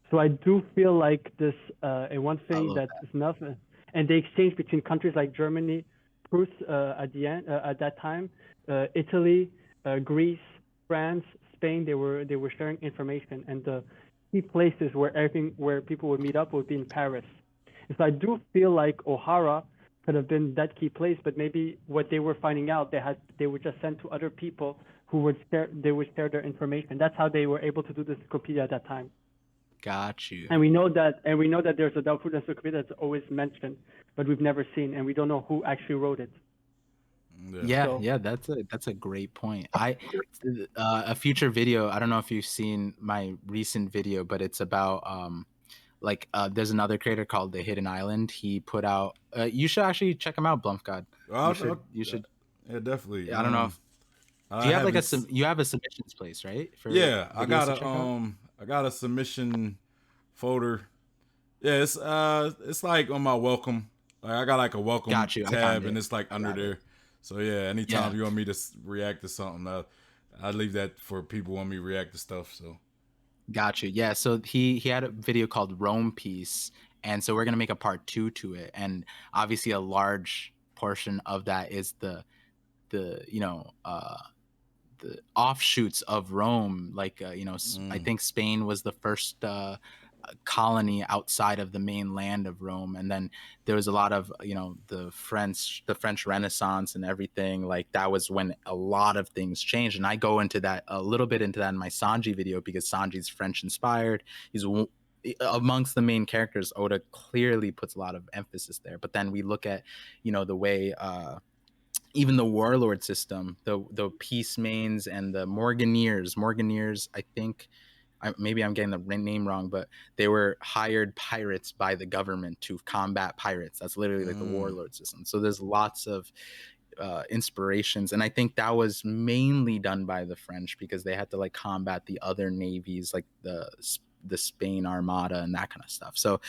Speaker 2: So I do feel like this, and one thing that is enough, and they exchanged between countries like Germany, Prus at that time, Italy, Greece, France, Spain. They were sharing information, and the key places where people would meet up would be in Paris. And so I do feel like O'Hara could have been that key place, but maybe what they were finding out, they would just send to other people who would share their information. That's how they were able to do the encyclopedia at that time.
Speaker 5: Got you.
Speaker 2: And we know that there's a Darfur encyclopedia that's always mentioned, but we've never seen, and we don't know who actually wrote it.
Speaker 5: Yeah, that's a great point. A future video, I don't know if you've seen my recent video, but it's about there's another creator called The Hidden Island. He put out you should actually check him out, Blumpgod. You should.
Speaker 1: Yeah, definitely.
Speaker 5: I don't know. Do you have you have a submissions place, right?
Speaker 1: Yeah, I got a submission folder. Yeah, it's like on my welcome. Like I got like a welcome tab, and it's like under there. So yeah, anytime you want me to react to something, I leave that for people who want me to react to stuff. So
Speaker 5: got you. Yeah, so he had a video called Rome Piece, and so we're gonna make a part 2 to it. And obviously, a large portion of that is the the the offshoots of Rome. Like I think Spain was the first colony outside of the main land of Rome, and then there was a lot of the French Renaissance and everything. Like that was when a lot of things changed, and I go into that a little bit into that in my Sanji video, because Sanji's French inspired. He's amongst the main characters. Oda clearly puts a lot of emphasis there, but then we look at the way even the warlord system, the peace mains and the Morganeers, I think, maybe I'm getting the name wrong, but they were hired pirates by the government to combat pirates. That's literally like the warlord system. So there's lots of inspirations, and I think that was mainly done by the French, because they had to like combat the other navies, like the Spain Armada and that kind of stuff. So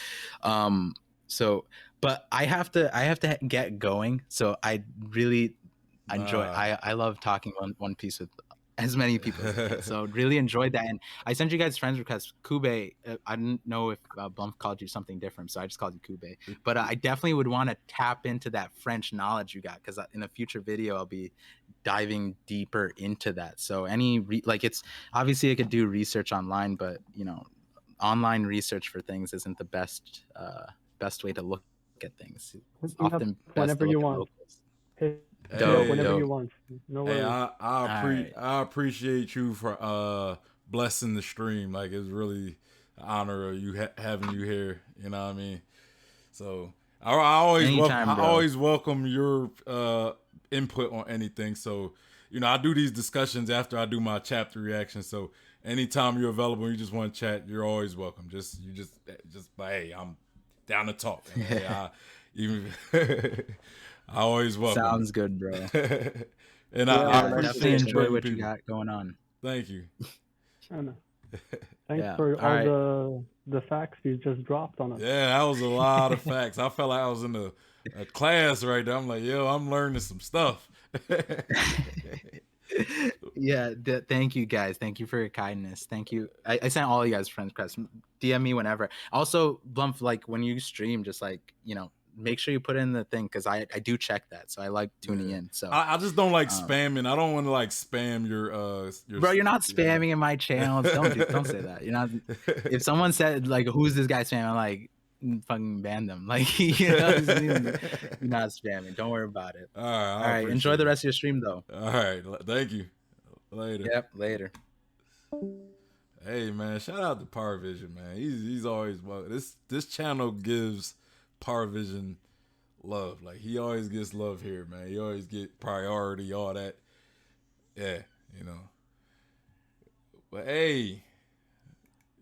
Speaker 5: but I have to get going. So I really enjoy. I love talking One Piece with as many people as I can. So really enjoyed that, and I sent you guys friends requests. Kube, I didn't know if Bump called you something different, so I just called you Kube. But I definitely would want to tap into that French knowledge you got, because in a future video I'll be diving deeper into that. So it's obviously I could do research online, but online research for things isn't the best way to look at things. It's often best
Speaker 2: whenever
Speaker 5: to
Speaker 2: you
Speaker 5: look at
Speaker 2: want.
Speaker 5: locals.
Speaker 2: Whenever you want. No worries.
Speaker 1: I appreciate you for blessing the stream. Like, it's really an honor of you having you here. You know what I mean? So I always welcome your input on anything. So I do these discussions after I do my chapter reaction. So anytime you're available and you just want to chat, you're always welcome. Just like, hey, I'm down to talk. And, hey, I always welcome.
Speaker 5: Sounds good, bro.
Speaker 1: And
Speaker 5: I definitely enjoy what you got going on.
Speaker 1: Thank you.
Speaker 2: Thanks for all the facts you just dropped on us.
Speaker 1: Yeah, that was a lot of facts. I felt like I was in a class right there. I'm like, yo, I'm learning some stuff.
Speaker 5: Yeah, thank you guys. Thank you for your kindness. Thank you. I sent all you guys friends requests. DM me whenever. Also, Blump, like when you stream, just like make sure you put in the thing, because I do check that, so I like tuning in. So
Speaker 1: I just don't like spamming. I don't want to like spam your
Speaker 5: bro, you're not spamming in my channels. Don't say that. You're not. If someone said like, who's this guy spamming, I'm like, fucking ban them. Like, you're not spamming. Don't worry about it.
Speaker 1: All
Speaker 5: right. Enjoy the rest of your stream though.
Speaker 1: All right, thank you. Later.
Speaker 5: Yep, later.
Speaker 1: Hey man, shout out to Power Vision, man. He's always this channel gives Power Vision love. Like, he always gets love here, man. He always get priority, all that. Yeah, But hey,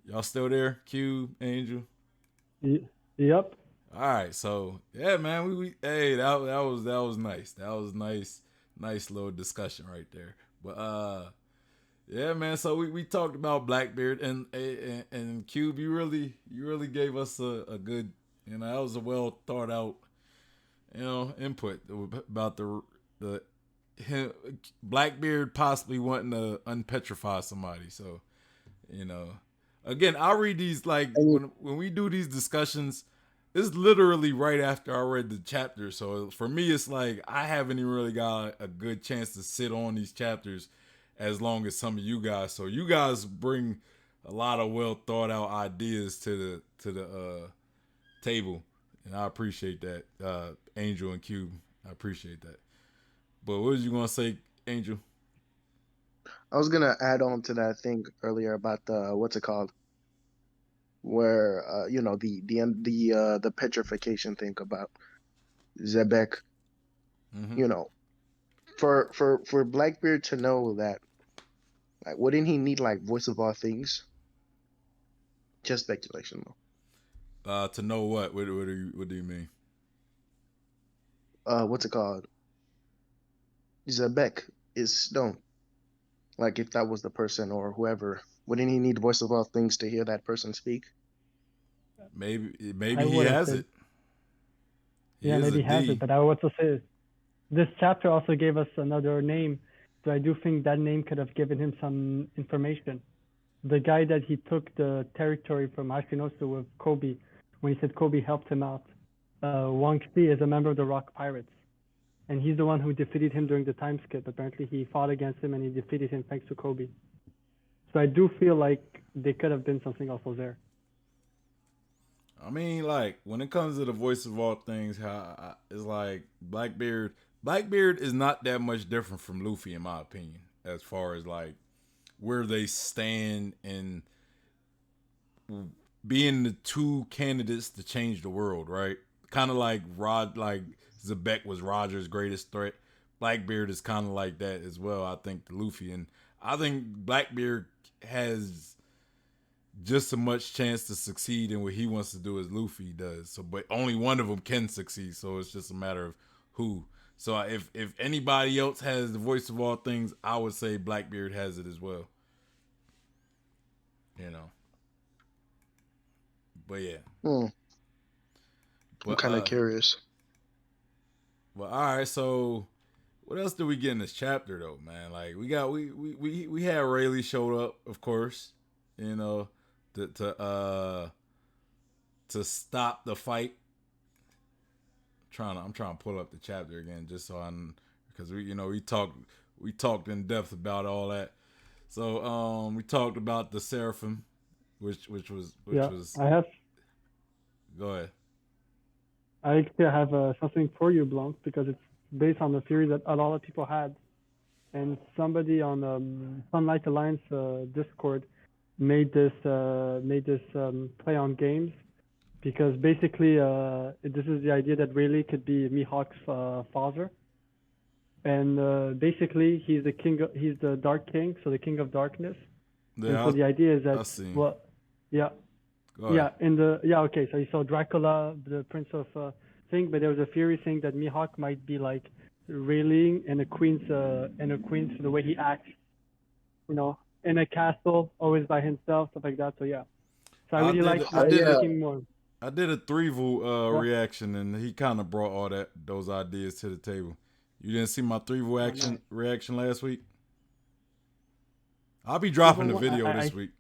Speaker 1: y'all still there? Cube, Angel?
Speaker 2: Yep.
Speaker 1: All right, so yeah, man, we hey, that was nice. That was nice little discussion right there. But yeah, man. So we talked about Blackbeard and Cube. You really gave us a good, that was a well thought out, input about the Blackbeard possibly wanting to unpetrify somebody. So, again, I'll read these like when we do these discussions. It's literally right after I read the chapter. So for me, it's like I haven't even really got a good chance to sit on these chapters as long as some of you guys. So you guys bring a lot of well thought out ideas to the table, and I appreciate that. Angel and Cube, I appreciate that. But what was you gonna say, Angel?
Speaker 3: I was gonna add on to that thing earlier about the what's it called, where the petrification thing about Zebek.
Speaker 1: Mm-hmm.
Speaker 3: For Blackbeard to know that, like, wouldn't he need like voice of all things? Just speculation though.
Speaker 1: To know what? What do you mean?
Speaker 3: What's it called? Zebek is stone. Like, if that was the person or whoever, wouldn't he need voice of all things to hear that person speak?
Speaker 1: Maybe he has it.
Speaker 2: Maybe he has it. But I would also say this chapter also gave us another name, so I do think that name could have given him some information. The guy that he took the territory from Ashinosu with Kobe, when he said Kobe helped him out, Wang Shi is a member of the Rock Pirates. and he's the one who defeated him during the time skip. Apparently, he fought against him and he defeated him thanks to Kobe. So I do feel like they could have been something also there.
Speaker 1: I mean, like when it comes to the voice of all things, it's like Blackbeard. Blackbeard is not that much different from Luffy, in my opinion, as far as like where they stand in being the two candidates to change the world, right? Kind of like Zebek was Roger's greatest threat. Blackbeard is kind of like that as well. I think to Luffy, and I think Blackbeard has just as much chance to succeed in what he wants to do as Luffy does. So, but only one of them can succeed. So it's just a matter of who. So if anybody else has the voice of all things, I would say Blackbeard has it as well. You know. But yeah.
Speaker 3: I'm kind of curious.
Speaker 1: Well, all right. So, what else did we get in this chapter, though, man? Like we had Rayleigh showed up, of course. You know, to stop the fight. I'm trying to pull up the chapter again just so because we talked in depth about all that. So we talked about the Seraphim, which was
Speaker 2: I have.
Speaker 1: Go ahead.
Speaker 2: I actually have something for you, Blanc, because it's based on the theory that a lot of people had, and somebody on Sunlight Alliance Discord made this play on games, because basically this is the idea that Rayleigh could be Mihawk's father, and basically he's the Dark King, so the King of Darkness.
Speaker 1: Yeah,
Speaker 2: and so the idea is that okay. So you saw Dracula, the Prince of thing, but there was a theory saying that Mihawk might be like Rayleigh and a queen's the way he acts, in a castle, always by himself, stuff like that. So yeah. So I really more.
Speaker 1: I did a Threevil reaction, and he kind of brought all those ideas to the table. You didn't see my Threevil reaction last week? I'll be dropping the video this week.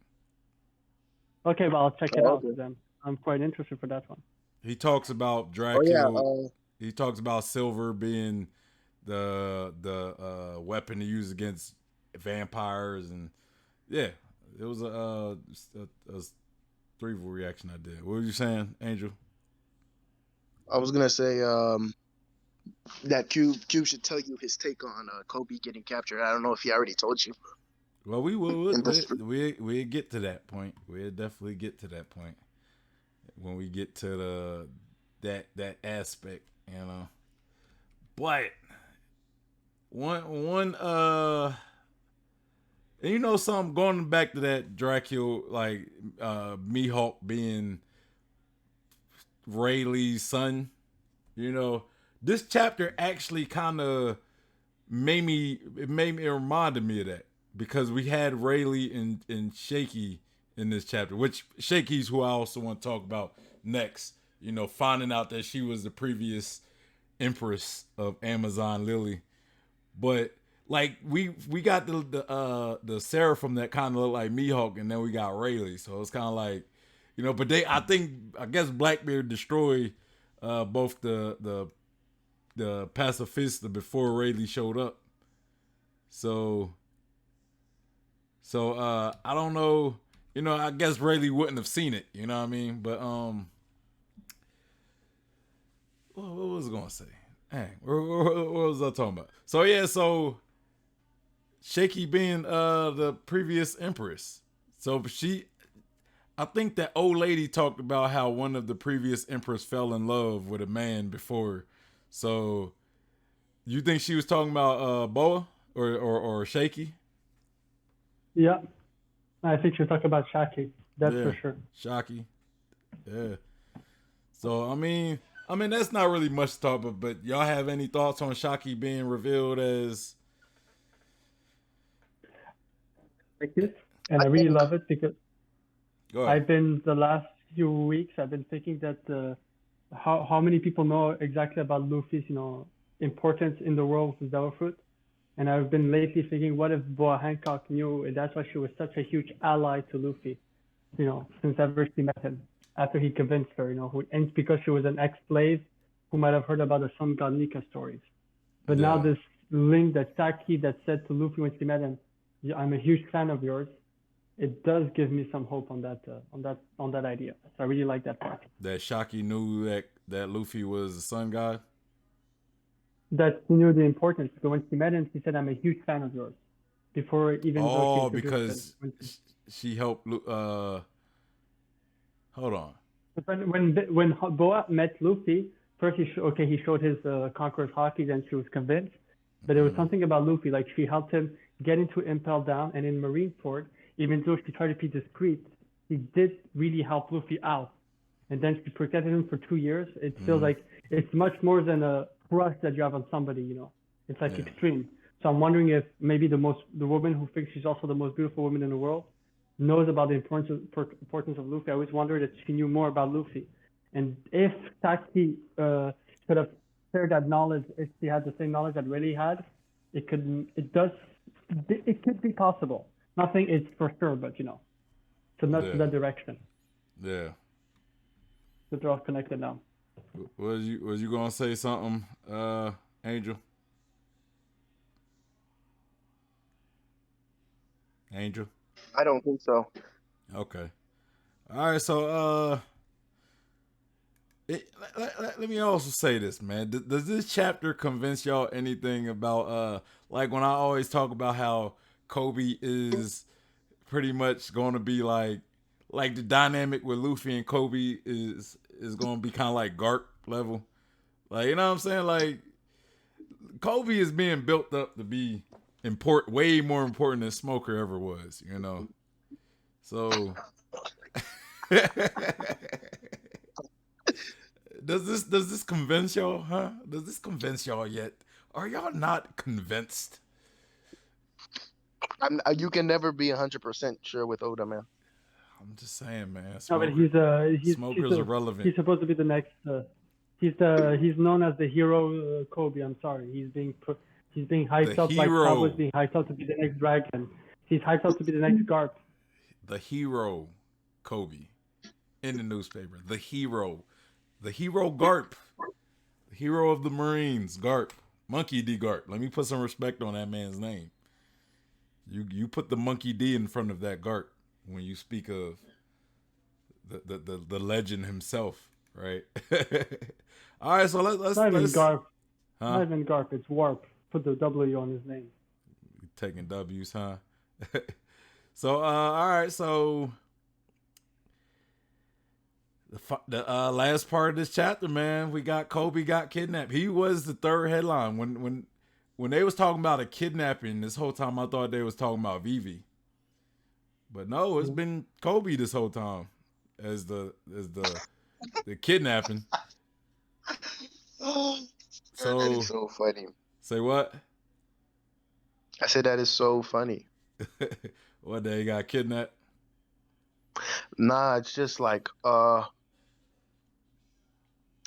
Speaker 2: Okay, well, I'll check it out then. I'm quite interested for that one.
Speaker 1: He talks about Dracula. He talks about silver being the weapon to use against vampires, and yeah, it was a Threevil reaction I did. What were you saying, Angel?
Speaker 3: I was gonna say that Cube should tell you his take on Kobe getting captured. I don't know if he already told you.
Speaker 1: Well, we get to that point. We'll definitely get to that point when we get to that aspect, But one and something, going back to that Dracula, like Mihawk being Rayleigh's son, this chapter actually kind of it reminded me of that. Because we had Rayleigh and Shaky in this chapter, which Shaky's who I also want to talk about next. Finding out that she was the previous Empress of Amazon Lily. But like we got the Seraphim that kind of look like Mihawk, and then we got Rayleigh. So it's kind of like, but I guess Blackbeard destroyed both the Pacifista before Rayleigh showed up. So I don't know, I guess Rayleigh wouldn't have seen it, you know what I mean? But what was I gonna say? Dang, what was I talking about? So yeah, Shaky being the previous Empress. So I think that old lady talked about how one of the previous Empress fell in love with a man before. So you think she was talking about Boa or Shaky?
Speaker 2: Yeah, I think you're talking about Shaki. That's for sure.
Speaker 1: Shaki. Yeah. So I mean, that's not really much to talk about. But y'all have any thoughts on Shaki being revealed as?
Speaker 2: And I really love it because the last few weeks I've been thinking that how many people know exactly about Luffy's importance in the world with Devil Fruit. And I've been lately thinking, what if Boa Hancock knew, and that's why she was such a huge ally to Luffy, since ever she met him, after he convinced her, and because she was an ex-slave who might have heard about the Sun God Nika stories. But now
Speaker 1: Yeah.
Speaker 2: this link that Saki that said to Luffy when she met him, "Yeah, I'm a huge fan of yours." It does give me some hope on that idea. So I really like that part.
Speaker 1: That Shaki knew that Luffy was the sun god.
Speaker 2: That she knew the importance. But when she met him, she said, "I'm a huge fan of yours." Before even though she
Speaker 1: Oh,
Speaker 2: introduced him.
Speaker 1: because she helped. Hold on.
Speaker 2: When Boa met Luffy, first he showed his Conqueror's Haki, then she was convinced. But there was something about Luffy, like she helped him get into Impel Down, and in Marineford, even though she tried to be discreet, she did really help Luffy out. And then she protected him for 2 years. It feels like it's much more than a crush that you have on somebody, you know. It's like extreme. So I'm wondering if maybe the woman who thinks she's also the most beautiful woman in the world knows about the importance of Luffy. I always wondered if she knew more about Luffy. And if Saki could have shared that knowledge, if she had the same knowledge that Rayleigh had, it could be possible. Nothing is for sure, but you know, to not to that direction.
Speaker 1: Yeah.
Speaker 2: So they're all connected now.
Speaker 1: Was you gonna say something, Angel? Angel?
Speaker 3: I don't think so.
Speaker 1: Okay. All right. So, let me also say this, man. Does this chapter convince y'all anything about, like when I always talk about how Kobe is pretty much going to be like the dynamic with Luffy and Kobe is going to be kind of like Garp level. Like, you know what I'm saying? Like, Kobe is being built up to be way more important than Smoker ever was, you know? So, does this convince y'all, huh? Does this convince y'all yet? Are y'all not convinced?
Speaker 3: You can never be 100% sure with Oda, man.
Speaker 1: I'm just saying, man.
Speaker 2: No, but
Speaker 1: Smoker's irrelevant.
Speaker 2: He's supposed to be the next. He's known as the hero Kobe. I'm sorry, he's being hyped up like Cowboy's being hyped up to be the next Dragon. He's hyped up to be the next Garp.
Speaker 1: The hero Kobe in the newspaper. The hero Garp. The hero of the Marines, Garp. Monkey D. Garp. Let me put some respect on that man's name. You put the Monkey D in front of that Garp when you speak of the legend himself, right? All right, so let's
Speaker 2: Not even Garp.
Speaker 1: Huh?
Speaker 2: Not even Garp. It's Warp. Put the W on his name.
Speaker 1: Taking W's, huh? So all right, so the last part of this chapter, man, we got Kobe got kidnapped. He was the third headline when they was talking about a kidnapping. This whole time, I thought they was talking about Vivi, but no, it's been Kobe this whole time as the kidnapping.
Speaker 3: So that is so funny.
Speaker 1: Say what?
Speaker 3: I said that is so funny.
Speaker 1: What, they got kidnapped?
Speaker 3: Nah, it's just like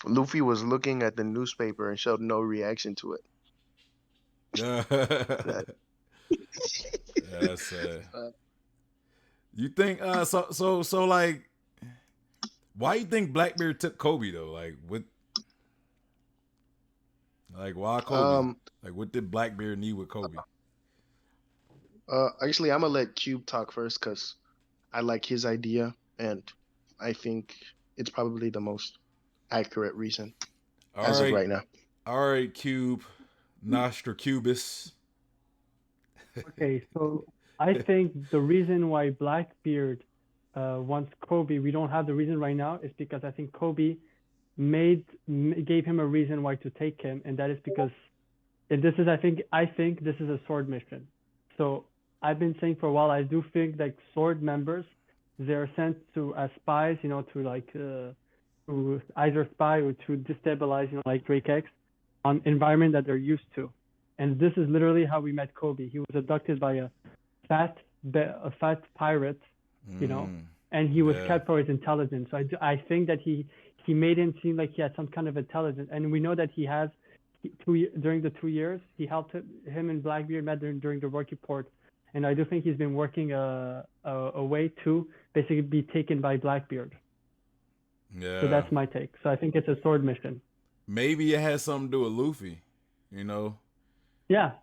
Speaker 3: Luffy was looking at the newspaper and showed no reaction to it.
Speaker 1: That's sad. You think so like, why you think Blackbeard took Kobe though? Why Kobe? What did Blackbeard need with Kobe?
Speaker 3: Actually, I'm gonna let Cube talk first because I like his idea, and I think it's probably the most accurate reason as of right now.
Speaker 1: All right, Cube, Nostracubus.
Speaker 2: Okay, so I think the reason why Blackbeard wants Kobe, we don't have the reason right now, is because I think Kobe gave him a reason why to take him, and that is because, and this is I think this is a sword mission. So I've been saying for a while, I do think like sword members, they're sent to as spies, you know, to either spy or to destabilize, you know, like Drake X, on environment that they're used to. And this is literally how we met Kobe. He was abducted by a fat pirate, you know, and he was kept for his intelligence. So I think that he made him seem like he had some kind of intelligence. And we know that he has, during the 2 years, he helped him and Blackbeard met during the work report. And I do think he's been working a way to basically be taken by Blackbeard.
Speaker 1: Yeah.
Speaker 2: So that's my take. So I think it's a sword mission.
Speaker 1: Maybe it has something to do with Luffy, you know,
Speaker 2: Yeah,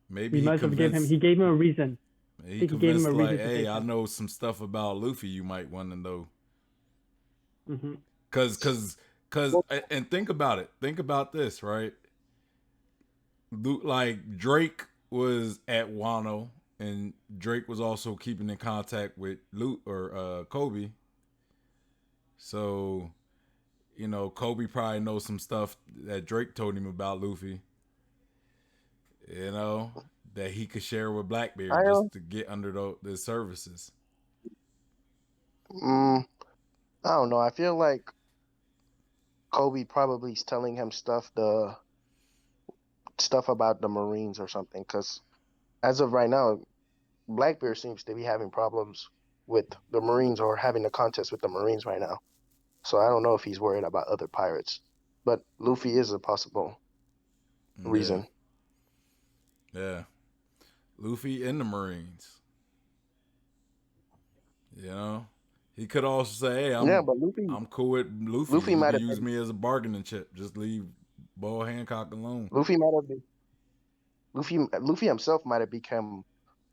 Speaker 1: Maybe
Speaker 2: he
Speaker 1: he
Speaker 2: must have gave him.
Speaker 1: convinced.
Speaker 2: He gave him a reason.
Speaker 1: He
Speaker 2: He gave him
Speaker 1: convinced
Speaker 2: a
Speaker 1: like,
Speaker 2: reason to
Speaker 1: hey,
Speaker 2: take
Speaker 1: I
Speaker 2: him.
Speaker 1: know some stuff about Luffy you might want to know.
Speaker 2: Hmm.
Speaker 1: Cause,
Speaker 3: Well,
Speaker 1: and think about it. Think about this, right? Like Drake was at Wano, and Drake was also keeping in contact with Kobe. So, Kobe probably knows some stuff that Drake told him about Luffy. You know, that he could share with
Speaker 3: I
Speaker 1: Blackbeard just to get under the services.
Speaker 3: mm, I don't know. I feel like Kobe probably is telling him stuff about the Marines or something. Because as of right now, Blackbeard seems to be having problems with the Marines or having a contest with the Marines right now. So I don't know if he's worried about other pirates. But Luffy is a possible
Speaker 1: Yeah,
Speaker 3: reason.
Speaker 1: yeah. Luffy in the Marines. You know, he could also say, "Hey,
Speaker 3: Yeah,
Speaker 1: I'm
Speaker 3: but Luffy
Speaker 1: I'm cool with Luffy.
Speaker 3: Luffy
Speaker 1: You
Speaker 3: might
Speaker 1: can
Speaker 3: have
Speaker 1: use
Speaker 3: been
Speaker 1: me as a bargaining chip. Just leave Bo Hancock alone."
Speaker 3: Luffy might have been Luffy himself might have become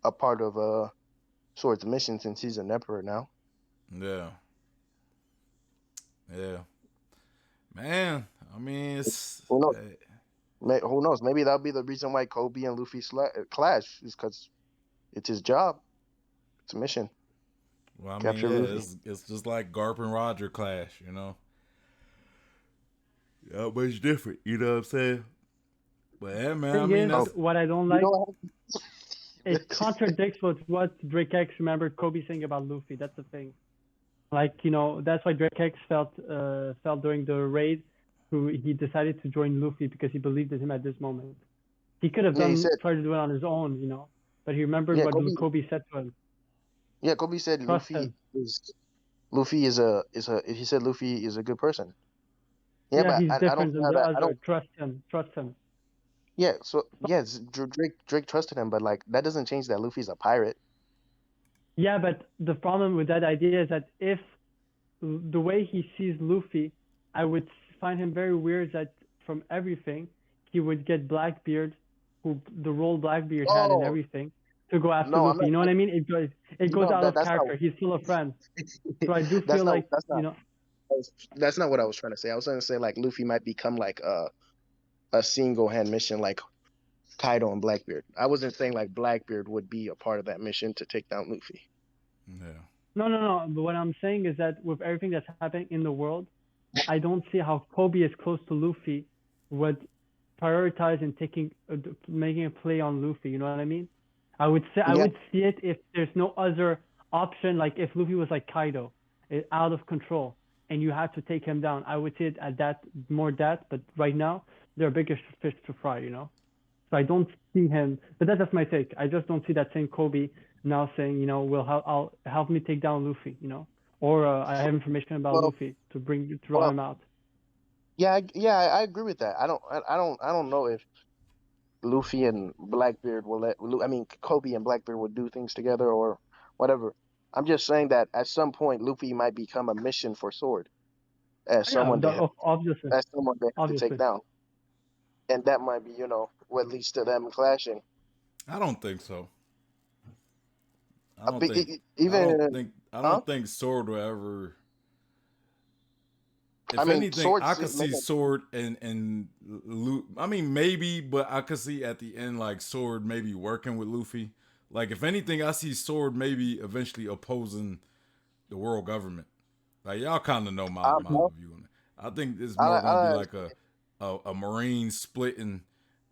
Speaker 3: a part of Sword's mission since he's an emperor now.
Speaker 1: Yeah, yeah, man. I mean, it's
Speaker 3: Who knows? Who knows? Maybe that'll be the reason why Kobe and Luffy clash is because it's his job. It's a mission.
Speaker 1: well, I mean,
Speaker 3: Capture
Speaker 1: yeah,
Speaker 3: Luffy.
Speaker 1: it's just like Garp and Roger clash. Yeah, much different. You know what I'm saying? But yeah, man. I
Speaker 2: Thing
Speaker 1: mean,
Speaker 2: is,
Speaker 3: Oh,
Speaker 1: that's
Speaker 2: what I don't
Speaker 3: you
Speaker 2: like,
Speaker 3: know
Speaker 2: it
Speaker 3: what?
Speaker 2: contradicts with what Drake X remembered Kobe saying about Luffy. That's the thing. Like, that's why Drake X felt during the raid, who he decided to join Luffy because he believed in him at this moment. He could have
Speaker 3: Yeah, he said.
Speaker 2: tried to do it on his own, but he remembered
Speaker 3: Yeah,
Speaker 2: what
Speaker 3: Kobe.
Speaker 2: Kobe said to him.
Speaker 3: Yeah, Kobe said
Speaker 2: Trust him.
Speaker 3: He said Luffy is a good person. Yeah,
Speaker 2: Yeah,
Speaker 3: but
Speaker 2: he's
Speaker 3: I don't
Speaker 2: different
Speaker 3: see
Speaker 2: than
Speaker 3: how
Speaker 2: the
Speaker 3: that. I
Speaker 2: other.
Speaker 3: don't.
Speaker 2: Trust him. Trust him.
Speaker 3: Yeah. So yes, Drake trusted him, but like that doesn't change that Luffy's a pirate.
Speaker 2: Yeah, but the problem with that idea is that if the way he sees Luffy, I would find him very weird that from everything he would get Blackbeard, who the role Blackbeard had and
Speaker 3: Oh
Speaker 2: everything, to go after
Speaker 3: no, I'm
Speaker 2: Luffy.
Speaker 3: not.
Speaker 2: You know what I mean? It goes out of
Speaker 3: That's not.
Speaker 2: character. He's full of friends, so I do
Speaker 3: That's
Speaker 2: feel
Speaker 3: not.
Speaker 2: like
Speaker 3: That's not what I was trying to say. I was trying to say like Luffy might become like a single hand mission like Kaido and Blackbeard. I wasn't saying like Blackbeard would be a part of that mission to take down Luffy.
Speaker 1: yeah,
Speaker 2: no. But what I'm saying is that with everything that's happening in the world, I don't see how Kobe is close to Luffy would prioritize and making a play on Luffy. You know what I mean? I
Speaker 3: Yeah,
Speaker 2: would see it if there's no other option. Like if Luffy was like Kaido, out of control, and you had to take him down. I would see it at that more that. But right now, there are bigger fish to fry. So I don't see him. But that's just my take. I just don't see that same Kobe now saying, I'll help me take down Luffy. Or I have information about
Speaker 3: well,
Speaker 2: Luffy to draw
Speaker 3: well,
Speaker 2: him out.
Speaker 3: I agree with that. I don't know if Luffy and Blackbeard will I mean, Kobe and Blackbeard will do things together or whatever. I'm just saying that at some point, Luffy might become a mission for Sword as
Speaker 2: Yeah, obviously,
Speaker 3: someone they have to take
Speaker 2: obviously.
Speaker 3: down, and that might be, what leads to them clashing.
Speaker 1: I don't think so. I
Speaker 3: A
Speaker 1: don't
Speaker 3: big,
Speaker 1: think. I don't
Speaker 3: even,
Speaker 1: think. I
Speaker 3: huh?
Speaker 1: don't think Sword will ever.
Speaker 3: I
Speaker 1: If
Speaker 3: mean,
Speaker 1: anything, I
Speaker 3: Swords
Speaker 1: could see
Speaker 3: making,
Speaker 1: Sword and I mean, maybe, but I could see at the end like Sword maybe working with Luffy. Like if anything, I see Sword maybe eventually opposing the world government. Like y'all kind of know my
Speaker 3: no,
Speaker 1: view on it. I think it's more going to be
Speaker 3: I
Speaker 1: like a Marine splitting,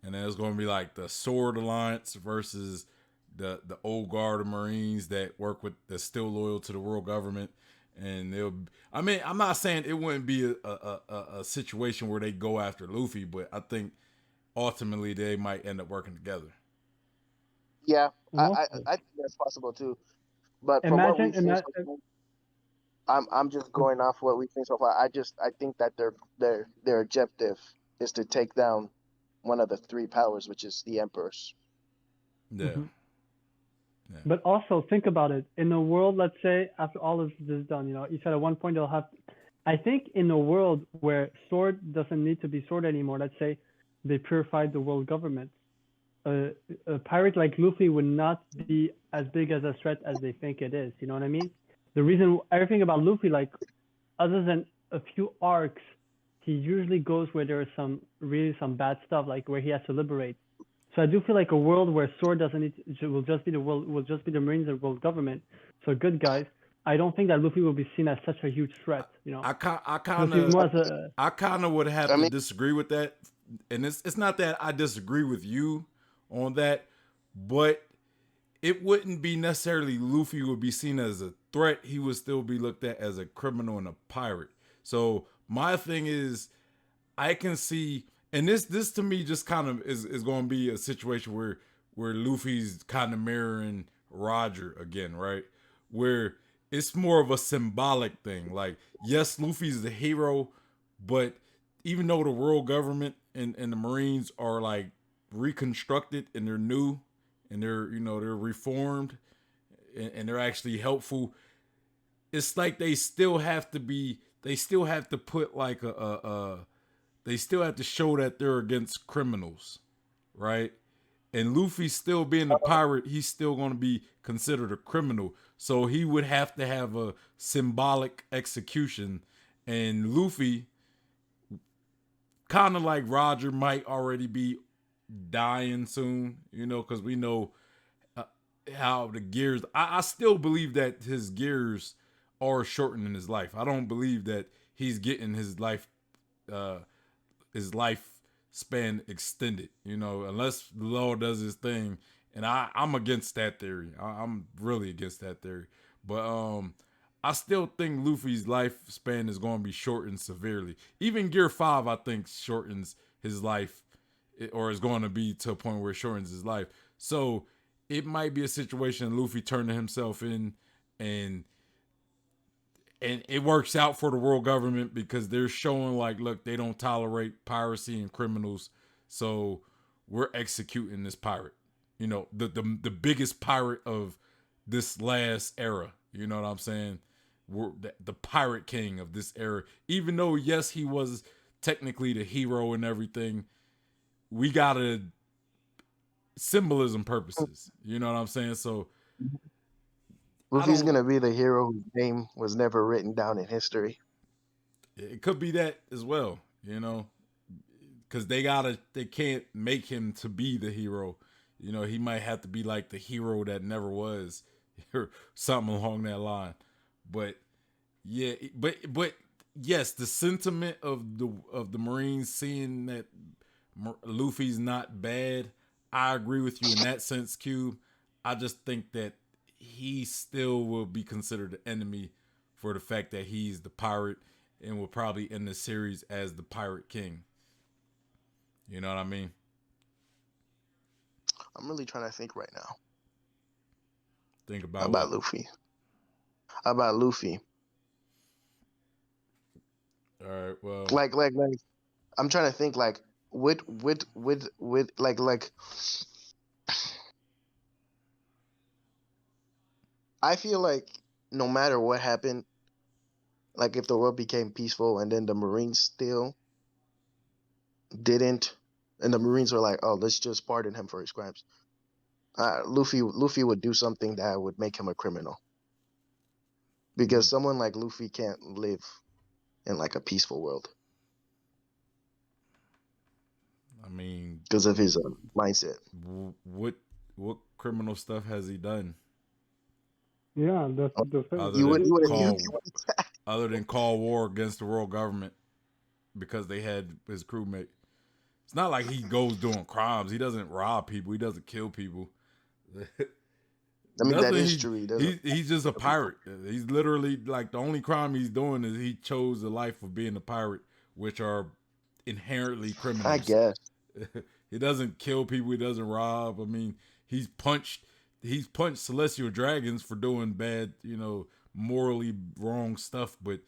Speaker 1: and then it's going to be like the Sword Alliance versus the old guard of Marines that work with that's still loyal to the world government. And they'll. I mean, I'm not saying it wouldn't be a situation where they go after Luffy, but I think ultimately they might end up working together.
Speaker 3: yeah,
Speaker 2: Well,
Speaker 3: I think that's possible too. But from what
Speaker 2: imagine,
Speaker 3: we've seen so
Speaker 2: imagine.
Speaker 3: far, I'm just going off what we've seen so far. I think that their objective is to take down one of the three powers, which is the emperors.
Speaker 1: Yeah,
Speaker 2: Mhm.
Speaker 1: yeah,
Speaker 2: But also think about it. In the world, let's say after all of this is done, you said at one point they'll have. I think in a world where sword doesn't need to be sword anymore, let's say they purified the world government. a pirate like Luffy would not be as big as a threat as they think it is. You know what I mean? The reason everything about Luffy, like other than a few arcs, he usually goes where there is some bad stuff, like where he has to liberate. So I do feel like a world where Sword doesn't need will just be the world, will just be the Marines and world government. So good guys. I don't think that Luffy will be seen as such a huge threat. You know,
Speaker 1: I kind of would have
Speaker 3: I
Speaker 1: to
Speaker 3: mean,
Speaker 1: disagree with that, and it's not that I disagree with you on that, but it wouldn't be necessarily Luffy would be seen as a threat. He would still be looked at as a criminal and a pirate. So my thing is, I can see, and this to me just kind of is going to be a situation where Luffy's kind of mirroring Roger again, right? Where it's more of a symbolic thing. Like, yes, Luffy's the hero, but even though the world government and the Marines are like reconstructed and they're new and they're reformed and they're actually helpful, it's like they still have to put like they still have to show that they're against criminals, right? And Luffy still being a pirate, he's still going to be considered a criminal. So he would have to have a symbolic execution. And Luffy, kind of like Roger, might already be dying soon, because we know how the gears. I still believe that his gears are shortening his life. I don't believe that he's getting his life span extended, unless the law does his thing. And I'm against that theory. I'm really against that theory. But I still think Luffy's lifespan is going to be shortened severely. Even Gear 5, I think, shortens his life, or is going to be to a point where it shortens his life. So it might be a situation Luffy turning himself in, and it works out for the world government because they're showing like, look, they don't tolerate piracy and criminals, so we're executing this pirate. The biggest pirate of this last era. You know what I'm saying? We're the pirate king of this era. Even though, yes, he was technically the hero and everything, we gotta symbolism purposes. You know what I'm saying? So
Speaker 3: Luffy's gonna be the hero whose name was never written down in history.
Speaker 1: It could be that as well, because they can't make him to be the hero. He might have to be like the hero that never was, or something along that line. But yeah, but yes, the sentiment of the Marines seeing that Luffy's not bad, I agree with you in that sense, Cube. I just think that he still will be considered an enemy for the fact that he's the pirate and will probably end the series as the Pirate King. You know what I mean?
Speaker 3: I'm really trying to think right now.
Speaker 1: Think about
Speaker 3: Luffy. About Luffy.
Speaker 1: All right. Well,
Speaker 3: like I'm trying to think like with like I feel like no matter what happened, like if the world became peaceful and then the Marines still didn't, and the Marines were like, oh, let's just pardon him for his crimes. Luffy would do something that would make him a criminal. Because someone like Luffy can't live in like a peaceful world.
Speaker 1: I mean,
Speaker 3: because of his mindset.
Speaker 1: What criminal stuff has he done?
Speaker 2: Yeah, that's the thing.
Speaker 1: Other than call war against the world government because they had his crewmate. It's not like he goes doing crimes. He doesn't rob people. He doesn't kill people.
Speaker 3: I mean, that is true.
Speaker 1: He's just a pirate. He's literally like the only crime he's doing is he chose the life of being a pirate, which are inherently criminals.
Speaker 3: I guess.
Speaker 1: He doesn't kill people. He doesn't rob. I mean, he's punched celestial dragons for doing bad, morally wrong stuff, but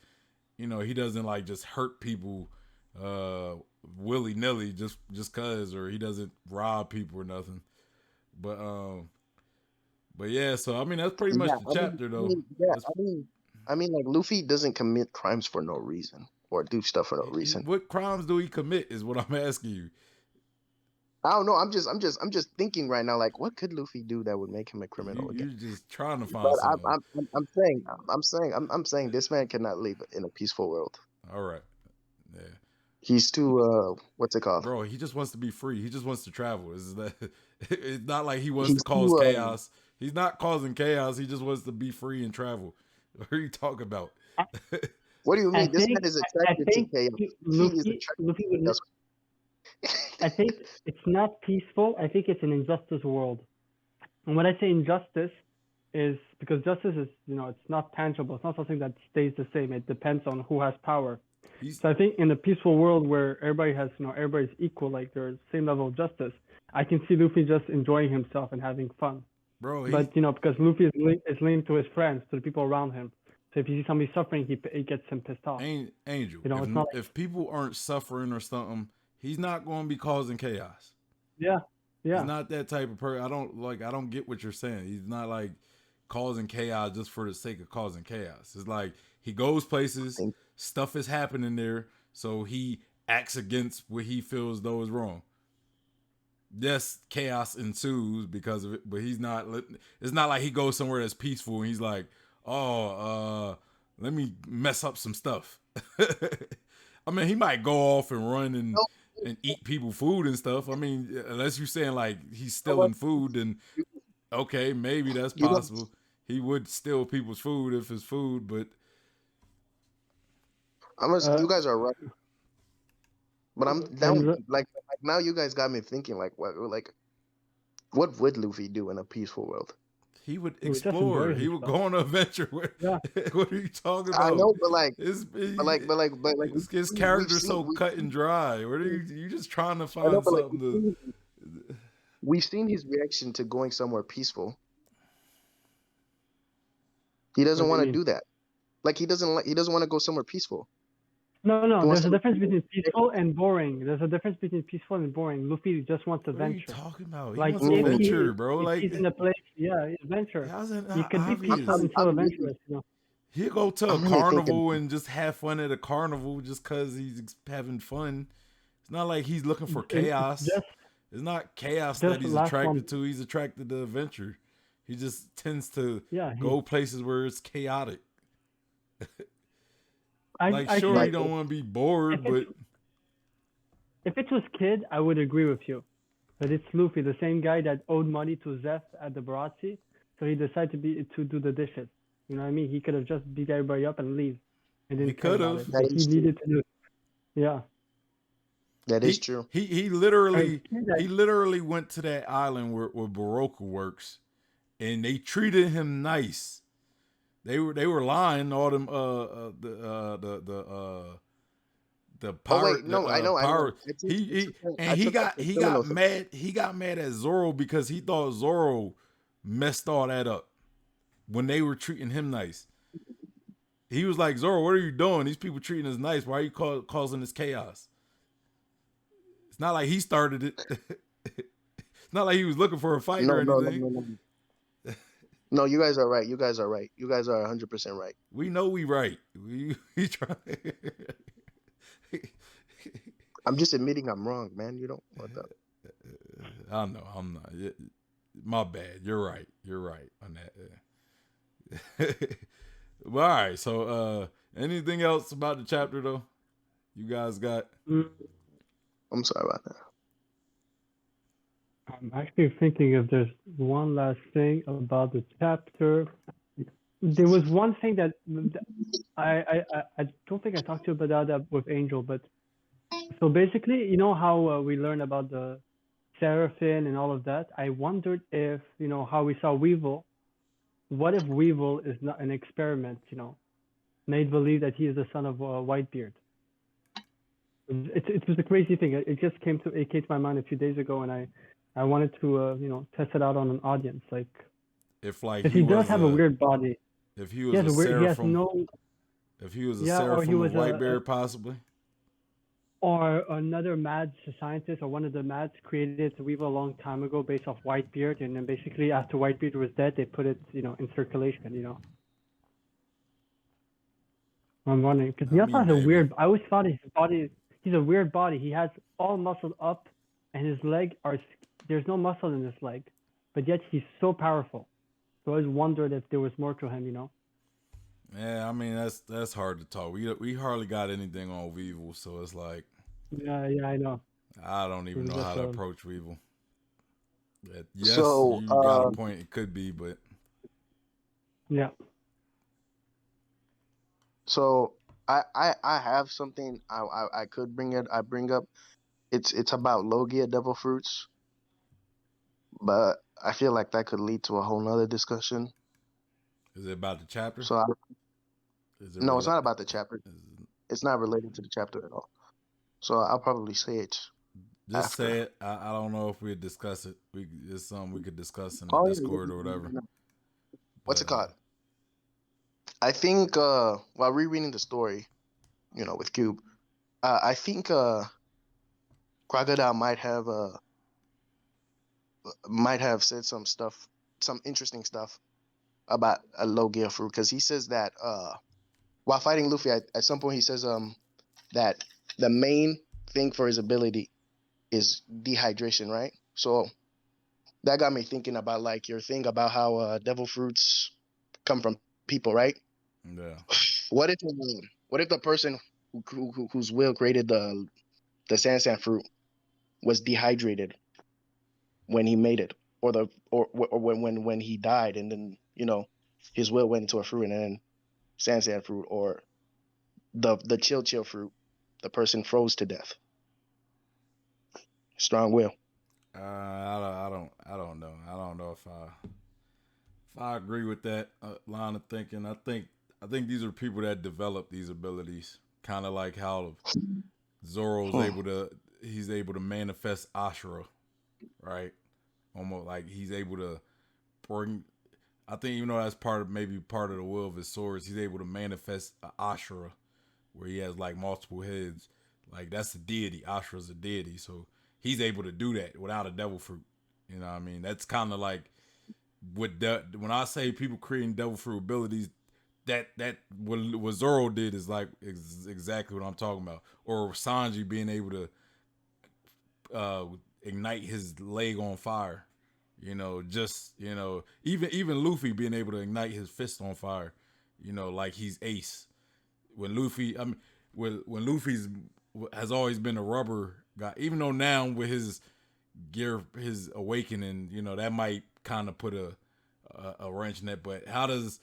Speaker 1: he doesn't like just hurt people willy nilly just cause, or he doesn't rob people or nothing. But yeah, so I mean that's pretty much the chapter though.
Speaker 3: I mean, like Luffy doesn't commit crimes for no reason or do stuff for no reason.
Speaker 1: What crimes do he commit is what I'm asking you.
Speaker 3: I don't know. I'm just thinking right now. Like, what could Luffy do that would make him a criminal again?
Speaker 1: You just trying to
Speaker 3: But
Speaker 1: find something.
Speaker 3: I'm saying this man cannot live in a peaceful world.
Speaker 1: All right. Yeah.
Speaker 3: He's too what's it called?
Speaker 1: Bro, he just wants to be free. He just wants to travel. It's not like he wants
Speaker 3: He's
Speaker 1: to cause
Speaker 3: too
Speaker 1: chaos. He's not causing chaos. He just wants to be free and travel. What are you talking about?
Speaker 3: What do you
Speaker 2: I
Speaker 3: mean? This man
Speaker 2: think
Speaker 3: is
Speaker 2: I
Speaker 3: attracted to
Speaker 2: think
Speaker 3: chaos. He is
Speaker 2: Luffy
Speaker 3: attracted to
Speaker 2: would.
Speaker 3: chaos.
Speaker 2: I think it's not peaceful. I think it's an injustice world. And when I say injustice, is because justice is, it's not tangible. It's not something that stays the same. It depends on who has power.
Speaker 1: He's
Speaker 2: So I think in a peaceful world where everybody has, everybody's equal, like there's same level of justice, I can see Luffy just enjoying himself and having fun.
Speaker 1: bro.
Speaker 2: But because Luffy is linked to his friends, to the people around him. So if you see somebody suffering, he gets him pissed off.
Speaker 1: Angel.
Speaker 2: It's not
Speaker 1: If people aren't suffering or something, he's not going to be causing chaos.
Speaker 2: Yeah.
Speaker 1: He's not that type of person. I don't get what you're saying. He's not like causing chaos just for the sake of causing chaos. It's like he goes places, stuff is happening there, so he acts against what he feels though is wrong. Yes, chaos ensues because of it, but he's not. It's not like he goes somewhere that's peaceful and he's like, "Oh, let me mess up some stuff." I mean, he might go off and run and eat people food and stuff. I mean, unless you're saying like he's stealing food, then okay, maybe that's possible. He would steal people's food if it's food, but
Speaker 3: you guys are right. But I'm down. Like now, you guys got me thinking. Like what would Luffy do in a peaceful world?
Speaker 1: He would explore. He would go on an adventure. What are you talking about?
Speaker 3: I know, but
Speaker 1: his character's so cut and dry. What are you just trying to find something to?
Speaker 3: We've seen his reaction to going somewhere peaceful. He doesn't want to do that. Like he doesn't want to go somewhere peaceful.
Speaker 2: No. There's a difference between peaceful and boring. There's a difference between peaceful and boring. Luffy just wants adventure.
Speaker 1: What are you talking about? He
Speaker 2: like
Speaker 1: wants adventure, bro.
Speaker 2: Like he's in a place, adventure. He could be peaceful and still adventurous.
Speaker 1: He'll go to a carnival and just have fun at a carnival just because he's having fun. It's not like he's looking for chaos. It's not chaos that he's attracted to. He's attracted to adventure. He just tends to go places where it's chaotic. Sure, you don't want to be bored, but
Speaker 2: if it was Kid, I would agree with you. But it's Luffy, the same guy that owed money to Zeph at the Baratzi, so he decided to do the dishes. You know what I mean? He could have just beat everybody up and leave. He could have. He needed to do it. Yeah.
Speaker 3: That is true.
Speaker 1: He literally went to that island where Baroka works, and they treated him nice. They were lying. All them the pirate.
Speaker 3: I know.
Speaker 1: He got mad. He got mad at Zoro because he thought Zoro messed all that up when they were treating him nice. He was like, Zoro, what are you doing? These people treating us nice. Why are you causing this chaos? It's not like he started it. It's not like he was looking for a fight or anything.
Speaker 3: No, you guys are right. You guys are 100% right.
Speaker 1: We know we right. We try.
Speaker 3: I'm just admitting I'm wrong, man. You don't want that.
Speaker 1: I know I'm not. My bad. You're right on that. Well, all right. So, anything else about the chapter though? You guys got?
Speaker 3: I'm sorry about that.
Speaker 2: I'm actually thinking if there's one last thing about the chapter. There was one thing that I don't think I talked to you about that with Angel, but so basically, you know how we learned about the Seraphim and all of that. I wondered if how we saw Weevil. What if Weevil is not an experiment? Made believe that he is the son of Whitebeard. It was a crazy thing. It just came to my mind a few days ago, and I wanted to test it out on an audience, like
Speaker 1: if like
Speaker 2: he does have a weird body.
Speaker 1: If he was a Seraphim, if he was a Seraphim of Whitebeard, possibly,
Speaker 2: or another mad scientist or one of the mads created the Weevil a long time ago based off Whitebeard, and then basically after Whitebeard was dead, they put it in circulation. I'm wondering because he also has a weird. I always thought his body. He's a weird body. He has all muscled up. and his leg there's no muscle in his leg, but yet he's so powerful. So I always wondered if there was more to him, you know?
Speaker 1: Yeah, I mean that's hard to talk. We hardly got anything on Weevil, so it's like
Speaker 2: Yeah, I know.
Speaker 1: I don't
Speaker 2: It
Speaker 1: even
Speaker 2: was
Speaker 1: know how
Speaker 2: just
Speaker 1: to approach Weevil. Yes,
Speaker 3: So,
Speaker 1: you got a point. It could be, but
Speaker 2: yeah.
Speaker 3: so I have something I could bring up. It's about Logia devil fruits, but I feel like that could lead to a whole nother discussion.
Speaker 1: is it about the chapter?
Speaker 3: So
Speaker 1: Is it
Speaker 3: no, it's
Speaker 1: relate?
Speaker 3: not about the chapter. It's not related to the chapter at all. So I'll probably say it
Speaker 1: Just
Speaker 3: after.
Speaker 1: say it. I don't know if we'd discuss it. It's something we could discuss in the
Speaker 3: Oh,
Speaker 1: Discord or whatever.
Speaker 3: what's
Speaker 1: But
Speaker 3: it called? I think while rereading the story, with Cube, I think Crocodile might have said some interesting stuff about a Logia fruit, because he says that while fighting Luffy, at some point he says that the main thing for his ability is dehydration, right? So that got me thinking about like your thing about how devil fruits come from people, right?
Speaker 1: yeah,
Speaker 3: What if the person whose will created the Sansan fruit was dehydrated when he made it, or when he died, and then his will went into a fruit, and then Sansan fruit, or the chill fruit, the person froze to death. Strong will.
Speaker 1: I don't know. I don't know if I agree with that line of thinking. I think these are people that develop these abilities, kind of like how Zoro's
Speaker 3: Hmm.
Speaker 1: he's able to manifest Ashura, right? Almost like he's able to bring. I think that's maybe part of the will of his swords. He's able to manifest Ashura, where he has like multiple heads. Like that's a deity. Ashura's a deity, so he's able to do that without a devil fruit. You know what I mean? That's kind of like when I say people creating devil fruit abilities, that what Zoro did is like exactly what I'm talking about. Or Sanji being able to ignite his leg on fire. Even Luffy being able to ignite his fist on fire. Like he's Ace. When Luffy, I mean, when Luffy's has always been a rubber guy. Even though now with his gear, his awakening, that might kind of put a wrench in it. But how does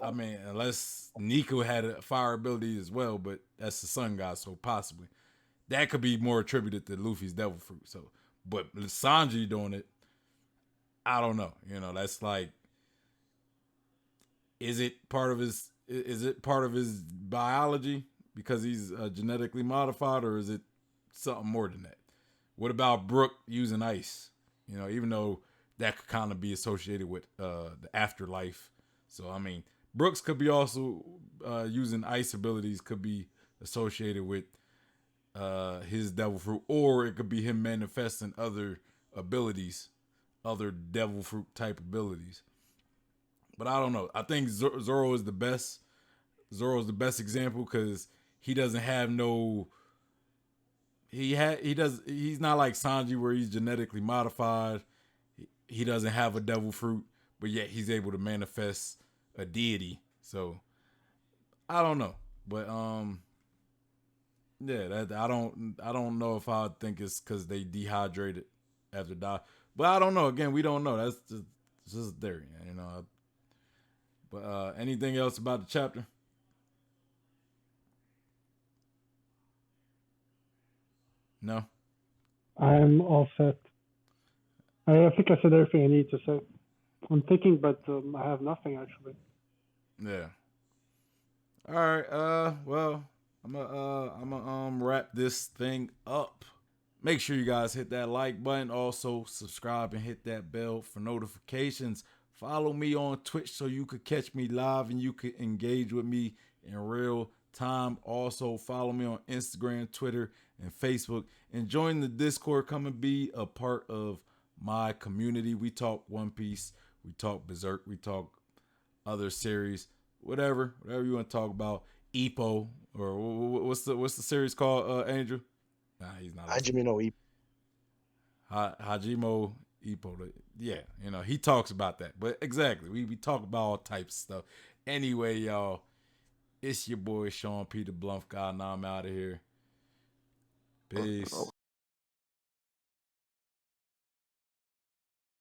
Speaker 1: unless Nico had a fire ability as well, but that's the sun god, so possibly that could be more attributed to Luffy's devil fruit. So, but Sanji doing it, I don't know. That's like, is it part of his? Is it part of his biology because he's genetically modified, or is it something more than that? What about Brook using ice? Even though that could kind of be associated with the afterlife. So I mean, Brooks could be also using ice abilities could be associated with his devil fruit, or it could be him manifesting other abilities, other devil fruit type abilities. But I don't know. I think Zoro is the best. Zoro is the best example because he doesn't have no. He's not like Sanji where he's genetically modified. He doesn't have a devil fruit, but yet he's able to manifest a deity. So I don't know, but yeah, that I don't know if I think it's because they dehydrated after die, but I don't know. Again, we don't know. That's just theory, But anything else about the chapter? No.
Speaker 2: I'm all set. I think I said everything I need to say. I'm thinking, but I have nothing actually.
Speaker 1: Yeah. All right. Well, I'm gonna wrap this thing up. Make sure you guys hit that like button. Also, subscribe and hit that bell for notifications. Follow me on Twitch so you could catch me live and you could engage with me in real time. Also, follow me on Instagram, Twitter, and Facebook. And join the Discord. Come and be a part of my community. We talk One Piece. We talk Berserk. We talk other series. Whatever you want to talk about. Epo or what's the series called? Andrew? Nah, he's not listening.
Speaker 3: Hajime no Ippo.
Speaker 1: Hajimo Ippo. Yeah, he talks about that. But exactly, we talk about all types of stuff. Anyway, y'all, it's your boy Sean Peter Blumpf God, and I'm out of here. Peace.